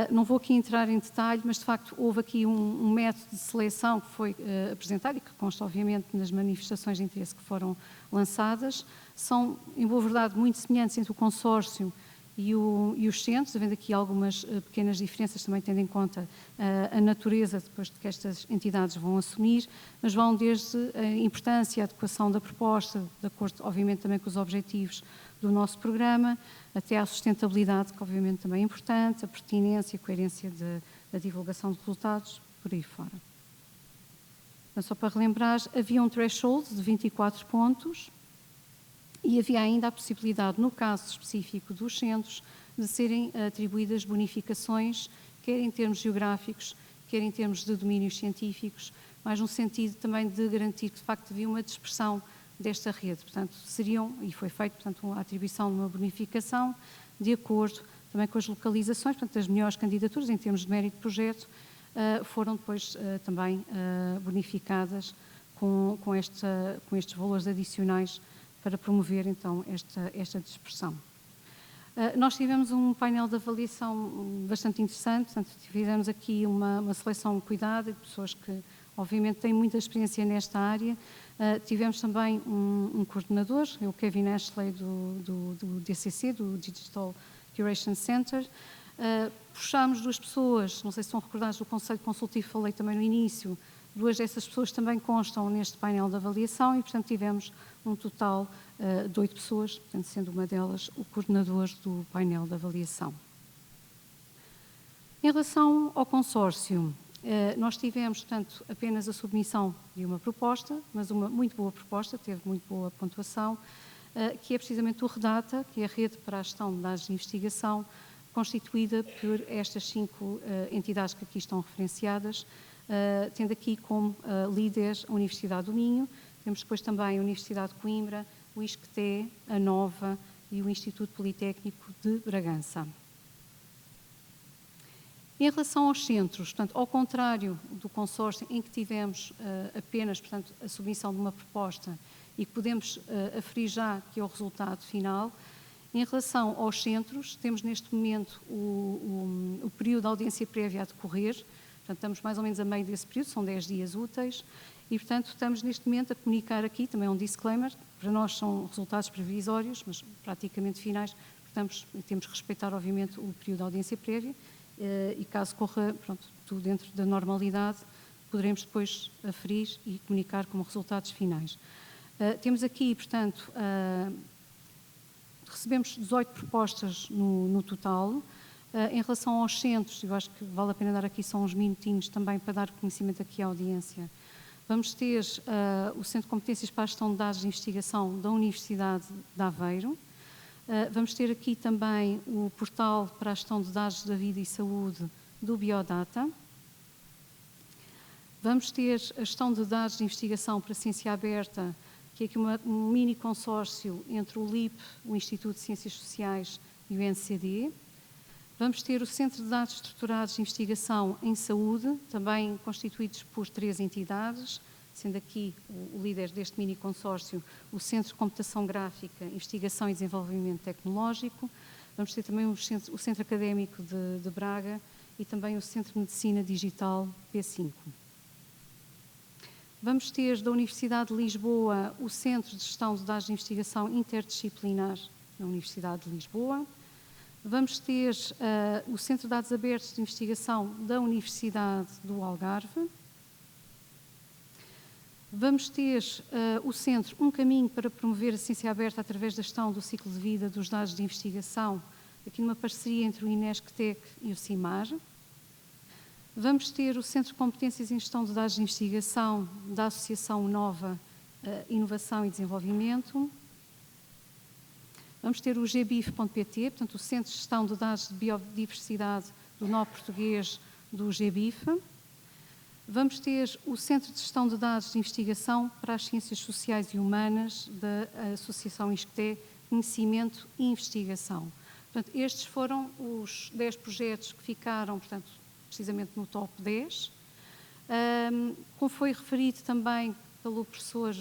Não vou aqui entrar em detalhe, mas de facto houve aqui um método de seleção que foi apresentado e que consta obviamente nas manifestações de interesse que foram lançadas. São, em boa verdade, muito semelhantes entre o consórcio e os centros, havendo aqui algumas pequenas diferenças, também tendo em conta a natureza depois de que estas entidades vão assumir, mas vão desde a importância e a adequação da proposta, de acordo, obviamente, também com os objetivos do nosso programa, até à sustentabilidade, que obviamente também é importante, a pertinência e a coerência da divulgação de resultados, por aí fora. Então, só para relembrar, havia um threshold de 24 pontos e havia ainda a possibilidade, no caso específico dos centros, de serem atribuídas bonificações, quer em termos geográficos, quer em termos de domínios científicos, mas no sentido também de garantir que, de facto, havia uma dispersão desta rede. Portanto, seriam, e foi feito, portanto, a atribuição de uma bonificação de acordo também com as localizações, portanto, as melhores candidaturas em termos de mérito de projeto foram depois também bonificadas com estes valores adicionais para promover, então, esta dispersão. Nós tivemos um painel de avaliação bastante interessante, portanto, fizemos aqui uma seleção cuidada de pessoas que, obviamente, têm muita experiência nesta área. Tivemos também um coordenador, o Kevin Ashley, do DCC, do Digital Curation Center. Puxámos 2 pessoas, não sei se estão recordados do Conselho Consultivo, falei também no início, 2 dessas pessoas também constam neste painel de avaliação e, portanto, tivemos um total de 8 pessoas, portanto, sendo uma delas o coordenador do painel de avaliação. Em relação ao consórcio, nós tivemos, portanto, apenas a submissão de uma proposta, mas uma muito boa proposta, teve muito boa pontuação, que é precisamente o REDATA, que é a Rede para a Gestão de Dados de Investigação, constituída por estas 5 entidades que aqui estão referenciadas, tendo aqui como líderes a Universidade do Minho, temos depois também a Universidade de Coimbra, o ISCTE, a NOVA e o Instituto Politécnico de Bragança. Em relação aos centros, portanto, ao contrário do consórcio em que tivemos apenas, portanto, a submissão de uma proposta e que podemos aferir já que é o resultado final, em relação aos centros, temos neste momento o período de audiência prévia a decorrer, portanto, estamos mais ou menos a meio desse período, são 10 dias úteis, e, portanto, estamos neste momento a comunicar aqui, também um disclaimer, para nós são resultados previsórios, mas praticamente finais, portanto, temos que respeitar, obviamente, o período de audiência prévia, e caso corra, pronto, tudo dentro da normalidade, poderemos depois aferir e comunicar como resultados finais. Temos aqui, portanto, recebemos 18 propostas no total. Em relação aos centros, eu acho que vale a pena dar aqui só uns minutinhos também para dar conhecimento aqui à audiência. Vamos ter o Centro de Competências para a Gestão de Dados de Investigação da Universidade de Aveiro. Vamos ter aqui também o Portal para a Gestão de Dados da Vida e Saúde do Biodata. Vamos ter a Gestão de Dados de Investigação para a Ciência Aberta, que é aqui um mini consórcio entre o LIP, o Instituto de Ciências Sociais e o NCD. Vamos ter o Centro de Dados Estruturados de Investigação em Saúde, também constituídos por 3 entidades, sendo aqui o líder deste mini consórcio o Centro de Computação Gráfica, Investigação e Desenvolvimento Tecnológico. Vamos ter também o Centro Académico de Braga e também o Centro de Medicina Digital P5. Vamos ter da Universidade de Lisboa o Centro de Gestão de Dados de Investigação Interdisciplinar na Universidade de Lisboa. Vamos ter o Centro de Dados Abertos de Investigação da Universidade do Algarve. Vamos ter o Centro Um Caminho para Promover a Ciência Aberta através da gestão do ciclo de vida dos dados de investigação, aqui numa parceria entre o INESC-TEC e o CIMAR. Vamos ter o Centro de Competências em Gestão de Dados de Investigação da Associação Nova Inovação e Desenvolvimento. Vamos ter o gbif.pt, portanto, o Centro de Gestão de Dados de Biodiversidade do nó português do GBIF. Vamos ter o Centro de Gestão de Dados de Investigação para as Ciências Sociais e Humanas da Associação ISCTE, Conhecimento e Investigação. Portanto, estes foram os 10 projetos que ficaram, portanto, precisamente no top 10. Como foi referido também pelo professor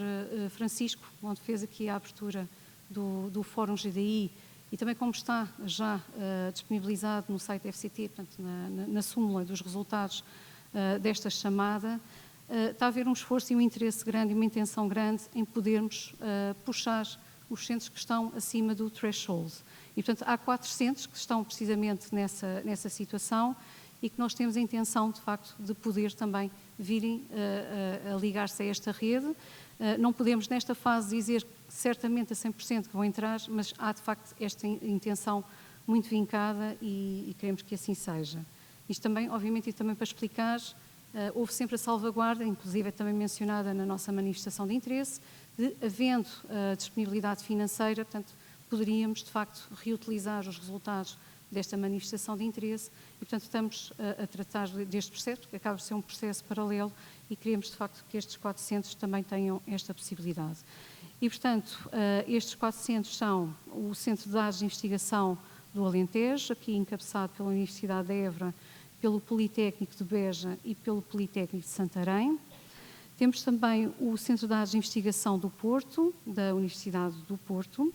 Francisco, onde fez aqui a abertura do Fórum GDI, e também como está já disponibilizado no site FCT, portanto, na súmula dos resultados desta chamada, está a haver um esforço e um interesse grande e uma intenção grande em podermos puxar os centros que estão acima do threshold. E, portanto, há 4 centros que estão precisamente nessa situação e que nós temos a intenção, de facto, de poder também virem a ligar-se a esta rede. Não podemos, nesta fase, dizer certamente a 100% que vão entrar, mas há, de facto, esta intenção muito vincada e queremos que assim seja. Isto também, obviamente, e também para explicar, houve sempre a salvaguarda, inclusive é também mencionada na nossa manifestação de interesse, de, havendo disponibilidade financeira, portanto, poderíamos, de facto, reutilizar os resultados desta manifestação de interesse e, portanto, estamos a tratar deste processo, que acaba de ser um processo paralelo e queremos, de facto, que estes 4 centros também tenham esta possibilidade. E, portanto, estes 4 centros são o Centro de Dados de Investigação do Alentejo, aqui encabeçado pela Universidade de Évora, pelo Politécnico de Beja e pelo Politécnico de Santarém. Temos também o Centro de Dados de Investigação do Porto, da Universidade do Porto.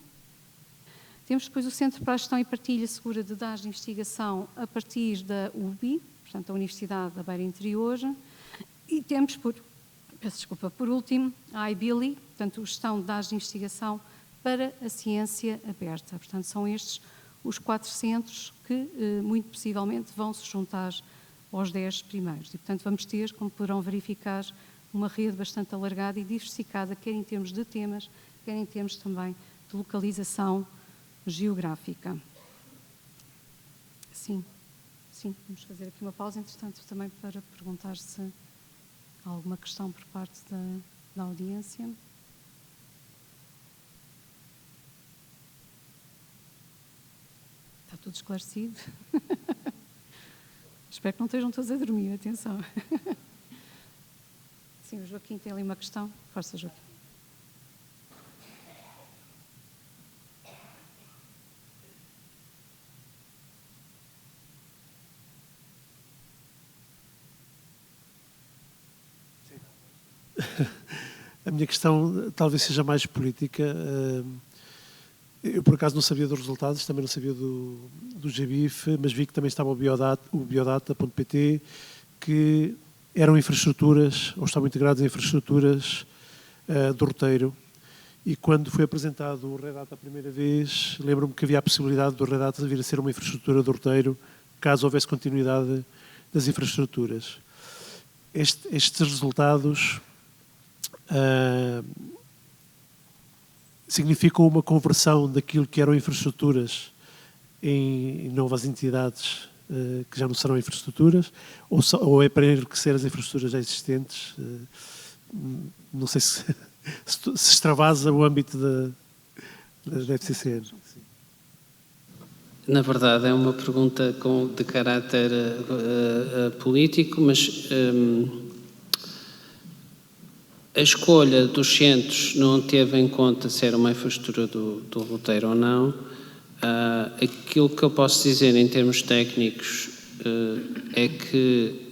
Temos depois o Centro para a Gestão e Partilha Segura de Dados de Investigação a partir da UBI, portanto, da Universidade da Beira Interior. E temos, por último, a IBILI, portanto, a Gestão de Dados de Investigação para a Ciência Aberta. Portanto, são estes os 4 centros que, muito possivelmente, vão se juntar aos 10 primeiros. E, portanto, vamos ter, como poderão verificar, uma rede bastante alargada e diversificada, quer em termos de temas, quer em termos também de localização geográfica. Sim, vamos fazer aqui uma pausa, entretanto, também para perguntar se há alguma questão por parte da audiência. Está tudo esclarecido? Espero que não estejam todos a dormir, atenção. Sim, o Joaquim tem ali uma questão. Força, Joaquim. A minha questão talvez seja mais política. Eu, por acaso, não sabia dos resultados, também não sabia do GBIF, mas vi que também estava o biodata.pt, que eram infraestruturas, ou estavam integrados em infraestruturas do roteiro. E quando foi apresentado o Red Data a primeira vez, lembro-me que havia a possibilidade do Red Data vir a ser uma infraestrutura do roteiro, caso houvesse continuidade das infraestruturas. Estes resultados significam uma conversão daquilo que eram infraestruturas em novas entidades que já não serão infraestruturas, ou é para enriquecer as infraestruturas já existentes? Não sei se extravasa o âmbito da FCCN. Na verdade, é uma pergunta de caráter político, mas a escolha dos centros não teve em conta se era uma infraestrutura do roteiro ou não. Aquilo que eu posso dizer em termos técnicos é que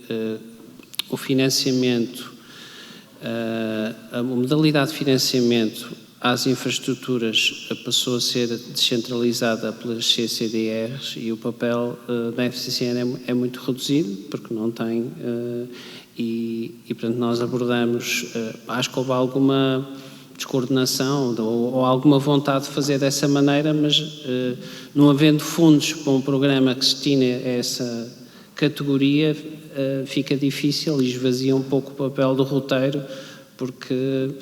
o financiamento A modalidade de financiamento às infraestruturas passou a ser descentralizada pelas CCDRs e o papel da FCCN é muito reduzido, porque não tem, portanto nós abordamos, acho que houve alguma descoordenação ou alguma vontade de fazer dessa maneira, mas não havendo fundos para um programa que se destina a essa categoria, fica difícil e esvazia um pouco o papel do roteiro, porque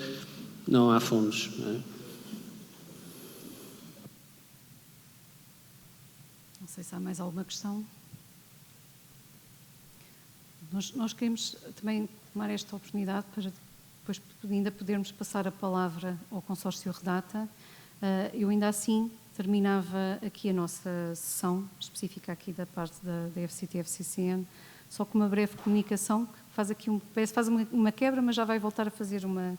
não há fundos. Não é? Não sei se há mais alguma questão. Nós queremos também tomar esta oportunidade para depois ainda podermos passar a palavra ao consórcio Redata. Eu ainda assim terminava aqui a nossa sessão específica aqui da parte da FCT e FCCN, só com uma breve comunicação que faz aqui faz uma quebra, mas já vai voltar a fazer uma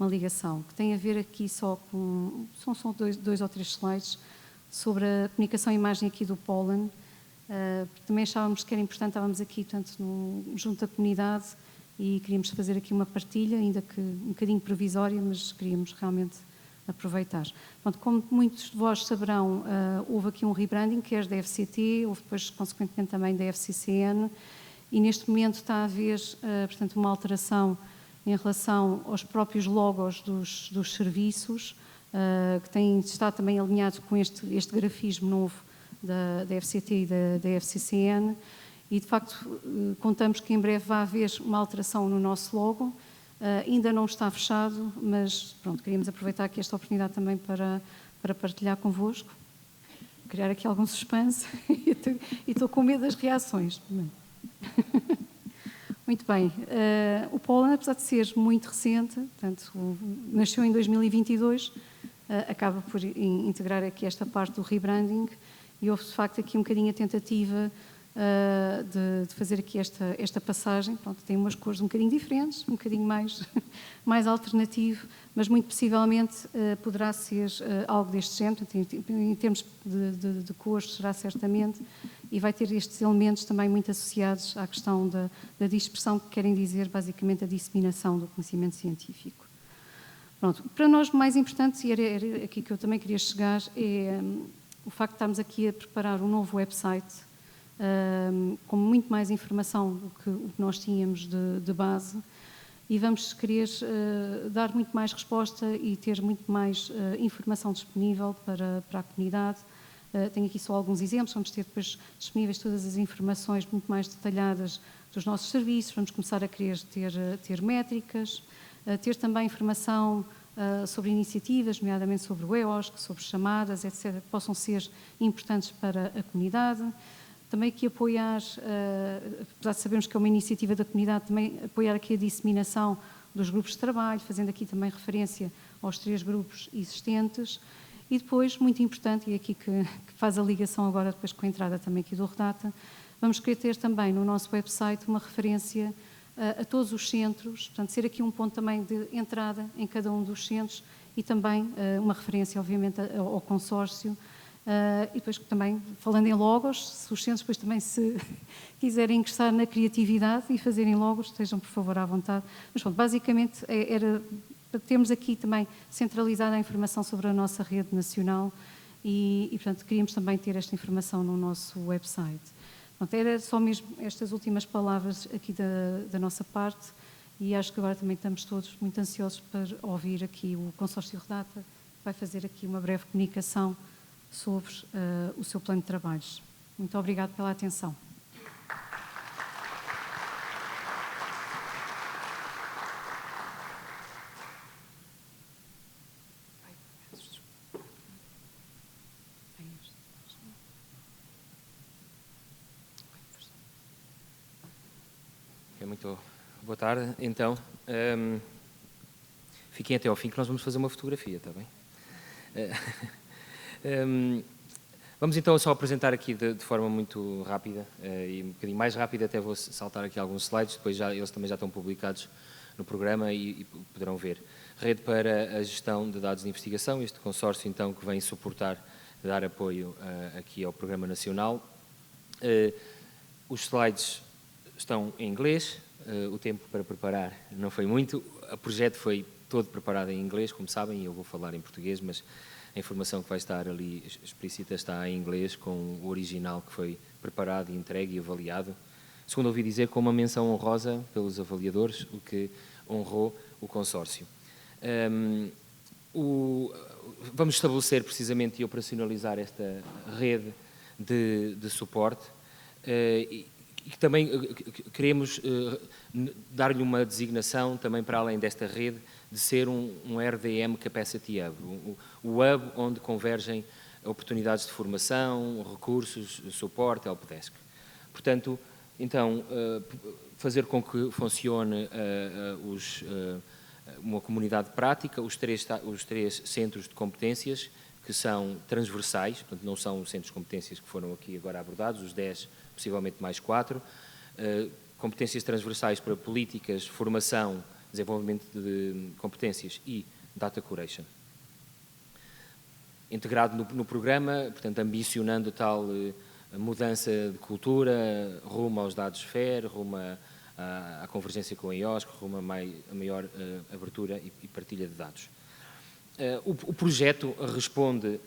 ligação, que tem a ver aqui só com, são dois ou três slides, sobre a comunicação e imagem aqui do pólen. Também achávamos que era importante, estávamos aqui, portanto, junto da comunidade e queríamos fazer aqui uma partilha, ainda que um bocadinho provisória, mas queríamos realmente aproveitar. Pronto, como muitos de vós saberão, houve aqui um rebranding, quer da FCT, houve depois, consequentemente, também da FCCN, e neste momento está a haver, portanto, uma alteração em relação aos próprios logos dos serviços, que está também alinhado com este grafismo novo da FCT e da FCCN, e de facto contamos que em breve vai haver uma alteração no nosso logo. Ainda não está fechado, mas pronto, queríamos aproveitar aqui esta oportunidade também para partilhar convosco, criar aqui algum suspense e estou com medo das reações. Muito bem, o pólen, apesar de ser muito recente, portanto, nasceu em 2022, acaba por integrar aqui esta parte do rebranding e houve de facto aqui um bocadinho a tentativa de fazer aqui esta passagem. Pronto, tem umas cores um bocadinho diferentes, um bocadinho mais alternativo, mas muito possivelmente poderá ser algo deste género. Em termos de cores será certamente, e vai ter estes elementos também muito associados à questão da dispersão, que querem dizer basicamente a disseminação do conhecimento científico. Pronto, para nós o mais importante, e era aqui que eu também queria chegar, é o facto de estarmos aqui a preparar um novo website com muito mais informação do que o que nós tínhamos de base, e vamos querer dar muito mais resposta e ter muito mais informação disponível para a comunidade. Tenho aqui só alguns exemplos, vamos ter depois disponíveis todas as informações muito mais detalhadas dos nossos serviços, vamos começar a querer ter métricas, ter também informação sobre iniciativas, nomeadamente sobre o EOSC, sobre chamadas, etc., que possam ser importantes para a comunidade. Também aqui apoiar, apesar de sabermos que é uma iniciativa da comunidade, também apoiar aqui a disseminação dos grupos de trabalho, fazendo aqui também referência aos 3 grupos existentes. E depois, muito importante, e aqui que faz a ligação agora depois com a entrada também aqui do Redata, vamos querer ter também no nosso website uma referência a todos os centros, portanto, ser aqui um ponto também de entrada em cada um dos centros e também uma referência, obviamente, ao consórcio. E depois também, falando em logos, se os centros depois também se quiserem ingressar na criatividade e fazerem logos, estejam por favor à vontade. Mas pronto, basicamente era para termos aqui também centralizada a informação sobre a nossa rede nacional e portanto, queríamos também ter esta informação no nosso website. Pronto, era só mesmo estas últimas palavras aqui da nossa parte e acho que agora também estamos todos muito ansiosos para ouvir aqui o consórcio Redata, que vai fazer aqui uma breve comunicação sobre o seu plano de trabalhos. Muito obrigado pela atenção. Muito boa tarde. Então, fiquem até ao fim que nós vamos fazer uma fotografia, está bem? Vamos então só apresentar aqui de forma muito rápida e um bocadinho mais rápida, até vou saltar aqui alguns slides, depois eles também já estão publicados no programa e poderão ver. Rede para a gestão de dados de investigação, este consórcio então que vem suportar, dar apoio aqui ao Programa Nacional. Os slides estão em inglês, o tempo para preparar não foi muito. O projeto foi todo preparado em inglês, como sabem, e eu vou falar em português, mas a informação que vai estar ali explícita está em inglês, com o original que foi preparado, entregue e avaliado, segundo ouvi dizer, com uma menção honrosa pelos avaliadores, o que honrou o consórcio. Vamos estabelecer precisamente e operacionalizar esta rede de suporte e que também queremos dar-lhe uma designação também para além desta rede de ser um RDM Capacity Hub, o hub onde convergem oportunidades de formação, recursos, suporte, helpdesk. Portanto, então, fazer com que funcione uma comunidade prática, os três centros de competências que são transversais, portanto não são os centros de competências que foram aqui agora abordados, os 10, possivelmente mais 4, competências transversais para políticas, formação, desenvolvimento de competências e data curation. Integrado no programa, portanto ambicionando tal mudança de cultura, rumo aos dados FAIR, rumo à convergência com a IOSC, rumo a maior abertura e partilha de dados. O projeto responde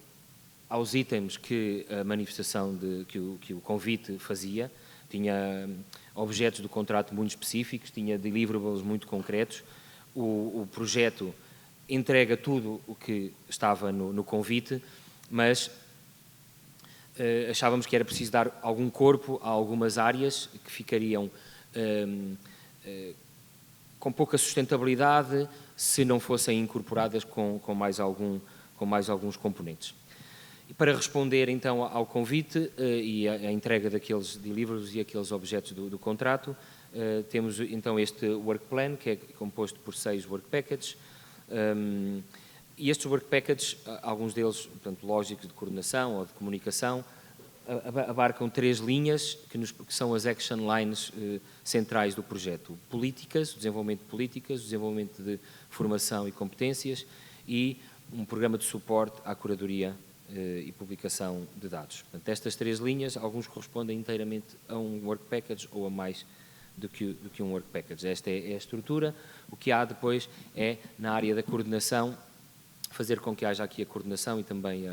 aos itens que a manifestação, que o convite fazia, tinha objetos do contrato muito específicos, tinha deliverables muito concretos. O projeto entrega tudo o que estava no convite, mas achávamos que era preciso dar algum corpo a algumas áreas que ficariam com pouca sustentabilidade se não fossem incorporadas com mais alguns componentes. E para responder então ao convite e à entrega daqueles deliverables e aqueles objetos do contrato, temos então este work plan, que é composto por 6 work packages, e estes work packages, alguns deles, portanto, lógicos de coordenação ou de comunicação, abarcam 3 linhas que são as action lines centrais do projeto: políticas, o desenvolvimento de políticas, o desenvolvimento de formação e competências e um programa de suporte à curadoria e publicação de dados. Portanto, estas 3 linhas, alguns correspondem inteiramente a um work package ou a mais do que um work package. Esta é a estrutura. O que há depois é, na área da coordenação, fazer com que haja aqui a coordenação e também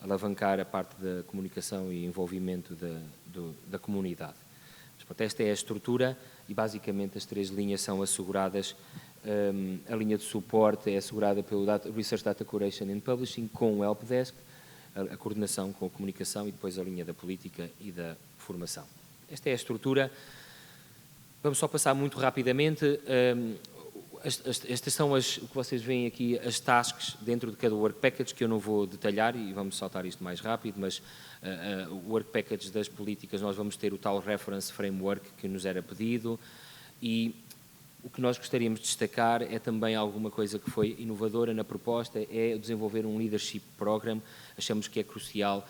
alavancar a parte da comunicação e envolvimento da comunidade. Mas, portanto, esta é a estrutura e, basicamente, as 3 linhas são asseguradas. A linha de suporte é assegurada pelo Research Data Curation and Publishing com o Helpdesk, a coordenação com a comunicação e depois a linha da política e da formação. Esta é a estrutura. Vamos só passar muito rapidamente. Estas são o que vocês veem aqui, as tasks dentro de cada work package, que eu não vou detalhar e vamos saltar isto mais rápido, mas o work package das políticas, nós vamos ter o tal reference framework que nos era pedido e o que nós gostaríamos de destacar é também alguma coisa que foi inovadora na proposta, é desenvolver um leadership program. Achamos que é crucial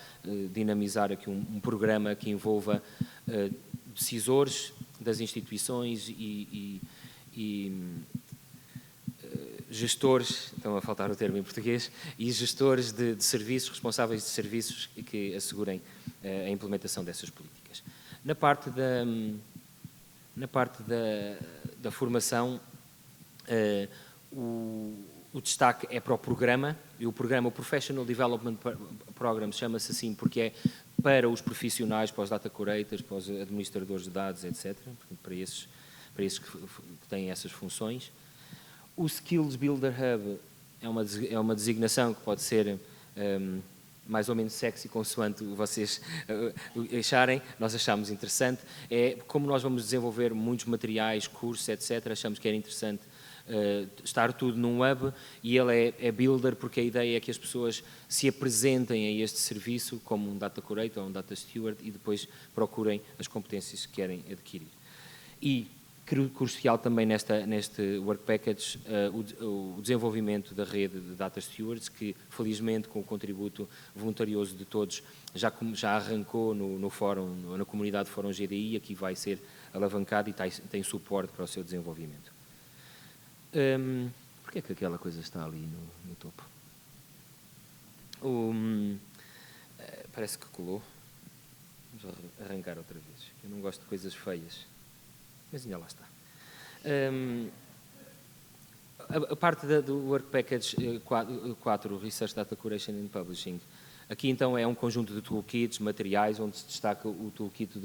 dinamizar aqui um programa que envolva decisores das instituições e gestores, estão a faltar o termo em português, e gestores de serviços, responsáveis de serviços que assegurem a implementação dessas políticas. Na parte da formação, o destaque é para o programa, e o Professional Development Program chama-se assim porque é para os profissionais, para os data curators, para os administradores de dados, etc., portanto, para esses que têm essas funções. O Skills Builder Hub é uma designação que pode ser mais ou menos sexy, consoante vocês acharem. Nós achamos interessante. É como nós vamos desenvolver muitos materiais, cursos, etc. Achamos que era interessante estar tudo num hub, e ele é builder porque a ideia é que as pessoas se apresentem a este serviço como um data curator ou um data steward e depois procurem as competências que querem adquirir. E crucial também neste work package o desenvolvimento da rede de data stewards, que felizmente com o contributo voluntarioso de todos já arrancou no fórum, na comunidade Fórum GDI, aqui vai ser alavancado e tem suporte para o seu desenvolvimento. Porquê é que aquela coisa está ali no topo? Parece que colou. Vamos arrancar outra vez. Eu não gosto de coisas feias. Mas ainda lá está. A parte do Work Package 4, Research Data Curation and Publishing, aqui então é um conjunto de toolkits, materiais, onde se destaca o toolkit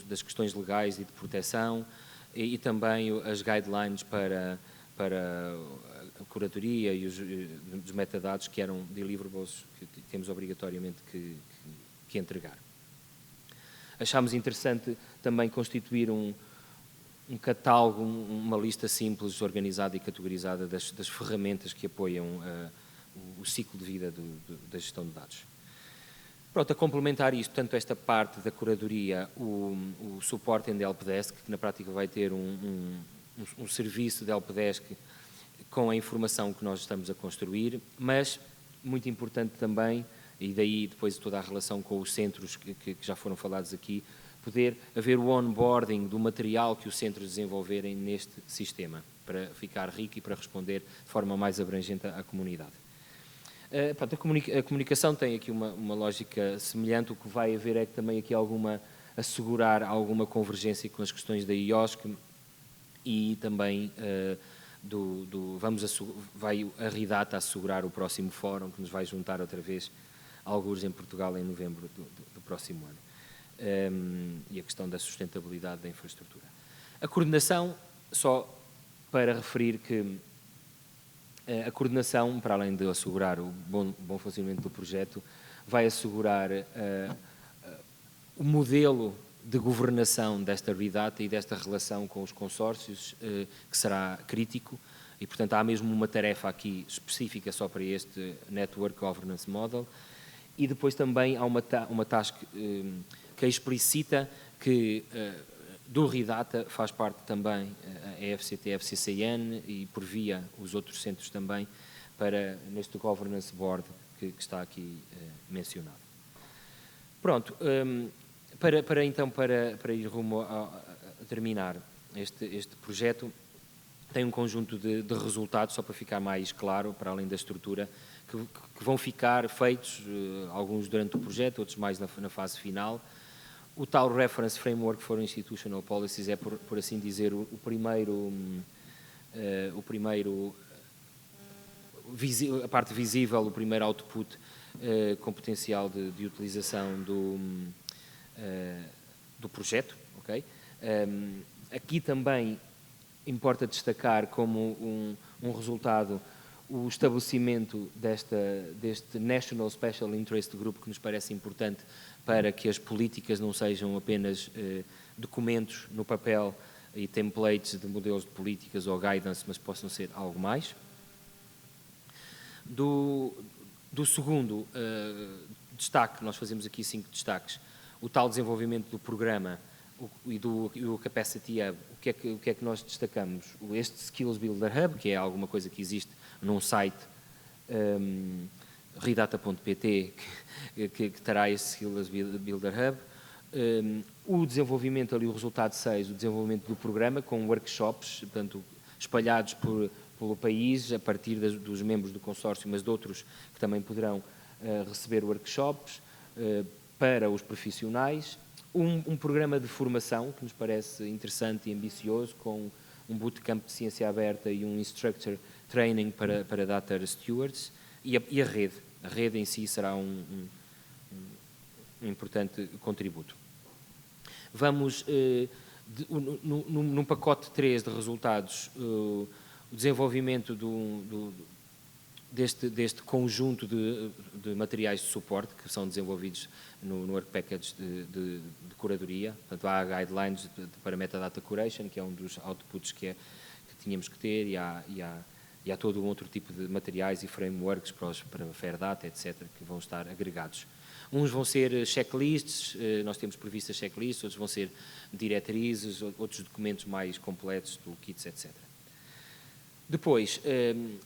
das questões legais e de proteção e também as guidelines para a curadoria e os metadados que eram deliverables, que temos obrigatoriamente que entregar. Achámos interessante também constituir um catálogo, uma lista simples, organizada e categorizada das ferramentas que apoiam o ciclo de vida da gestão de dados. Pronto, a complementar isto, portanto, esta parte da curadoria, o suporte em helpdesk, que na prática vai ter um serviço de helpdesk com a informação que nós estamos a construir, mas, muito importante também, e daí depois toda a relação com os centros que já foram falados aqui, poder haver o onboarding do material que os centros desenvolverem neste sistema, para ficar rico e para responder de forma mais abrangente à comunidade. A comunicação tem aqui uma lógica semelhante, o que vai haver é que também aqui assegurar alguma convergência com as questões da IOSC e também vai a RIDATA assegurar o próximo fórum que nos vai juntar outra vez alguns em Portugal em novembro do próximo ano. E a questão da sustentabilidade da infraestrutura. A coordenação, só para referir que a coordenação, para além de assegurar o bom funcionamento do projeto, vai assegurar o modelo de governação desta RIDATA e desta relação com os consórcios, que será crítico, e, portanto, há mesmo uma tarefa aqui específica só para este Network Governance Model, e depois também há uma task que explicita que do RIDATA faz parte também a EFCT, a FCCN e por via os outros centros também neste Governance Board que está aqui mencionado. Pronto, para ir rumo a terminar este projeto, tem um conjunto de resultados, só para ficar mais claro, para além da estrutura, que vão ficar feitos, alguns durante o projeto, outros mais na fase final. O tal Reference Framework for Institutional Policies é, por assim dizer, o primeiro, a parte visível, o primeiro output com potencial de utilização do projeto. Okay? Aqui também importa destacar como um resultado o estabelecimento deste National Special Interest Group, que nos parece importante para que as políticas não sejam apenas documentos no papel e templates de modelos de políticas ou guidance, mas possam ser algo mais. Do segundo destaque, nós fazemos aqui 5 destaques, o tal desenvolvimento do programa e o Capacity Hub. O que é que nós destacamos? Este Skills Builder Hub, que é alguma coisa que existe num site ridata.pt que terá este Skills Builder Hub, o desenvolvimento ali, o resultado 6, o desenvolvimento do programa com workshops, portanto, espalhados pelo país, a partir dos membros do consórcio, mas de outros que também poderão receber workshops para os profissionais, um programa de formação que nos parece interessante e ambicioso, com um bootcamp de ciência aberta e um instructor training para data stewards, e a rede. A rede em si será um importante contributo. Vamos, num pacote 3 de resultados, o desenvolvimento deste conjunto de materiais de suporte que são desenvolvidos no Work Package de curadoria. Portanto, há guidelines para Metadata Curation, que é um dos outputs que tínhamos que ter, e há todo um outro tipo de materiais e frameworks para Fair Data, etc., que vão estar agregados. Uns vão ser checklists, nós temos previstas checklists, outros vão ser diretrizes, outros documentos mais completos, toolkits, etc. Depois,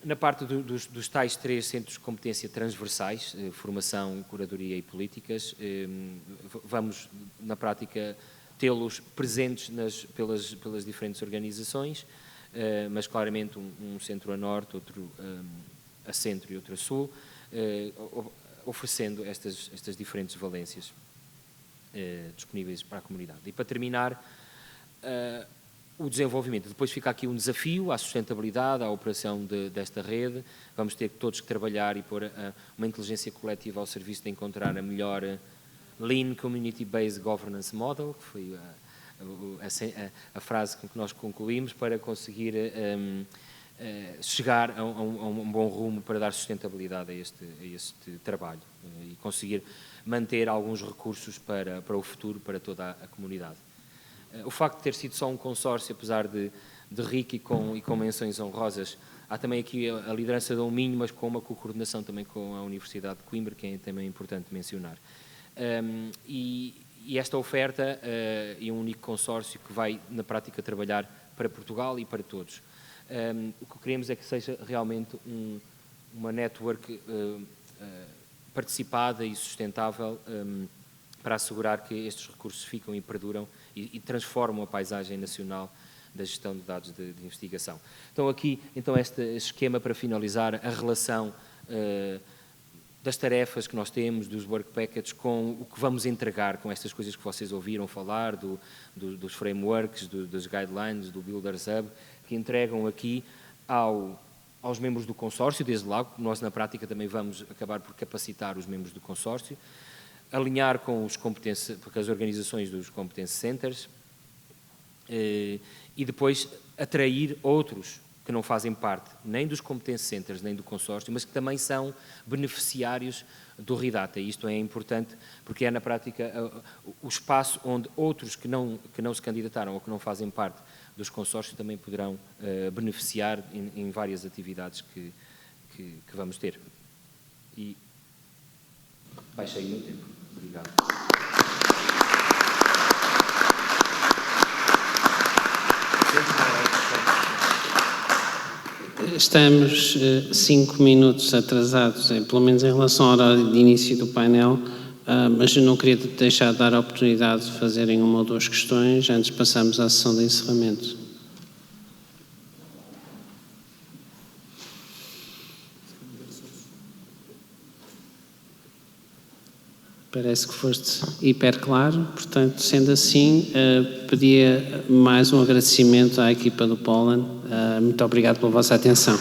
na parte dos tais 3 centros de competência transversais, formação, curadoria e políticas, vamos, na prática, tê-los presentes pelas diferentes organizações, mas claramente um centro a norte, outro a centro e outro a sul, oferecendo estas diferentes valências disponíveis para a comunidade. E para terminar, o desenvolvimento. Depois fica aqui um desafio à sustentabilidade, à operação desta rede. Vamos ter todos que trabalhar e pôr uma inteligência coletiva ao serviço de encontrar a melhor Lean Community-Based Governance Model, que foi a frase com que nós concluímos, para conseguir chegar a um bom rumo para dar sustentabilidade a este trabalho e conseguir manter alguns recursos para o futuro, para toda a comunidade. O facto de ter sido só um consórcio, apesar de rico e com menções honrosas, há também aqui a liderança de um Minho, mas com uma coordenação também com a Universidade de Coimbra, que é também importante mencionar. E esta oferta é um único consórcio que vai, na prática, trabalhar para Portugal e para todos. O que queremos é que seja realmente uma network participada e sustentável para assegurar que estes recursos ficam e perduram e transformam a paisagem nacional da gestão de dados de investigação. Então aqui, este esquema para finalizar, a relação das tarefas que nós temos, dos work packages, com o que vamos entregar, com estas coisas que vocês ouviram falar, dos frameworks, dos guidelines, do Builders Hub, que entregam aqui aos membros do consórcio, desde logo, nós na prática também vamos acabar por capacitar os membros do consórcio, alinhar com as organizações dos Competence Centers e depois atrair outros que não fazem parte nem dos Competence Centers nem do consórcio, mas que também são beneficiários do RIDATA. E isto é importante porque é na prática o espaço onde outros que não se candidataram ou que não fazem parte dos consórcios também poderão beneficiar em várias atividades que vamos ter. E baixei o meu tempo. Obrigado. Estamos 5 minutos atrasados, pelo menos em relação ao horário de início do painel, mas eu não queria deixar de dar a oportunidade de fazerem uma ou duas questões antes de passarmos à sessão de encerramento. Parece que foste hiper claro, portanto, sendo assim, pedia mais um agradecimento à equipa do Pollen. Muito obrigado pela vossa atenção.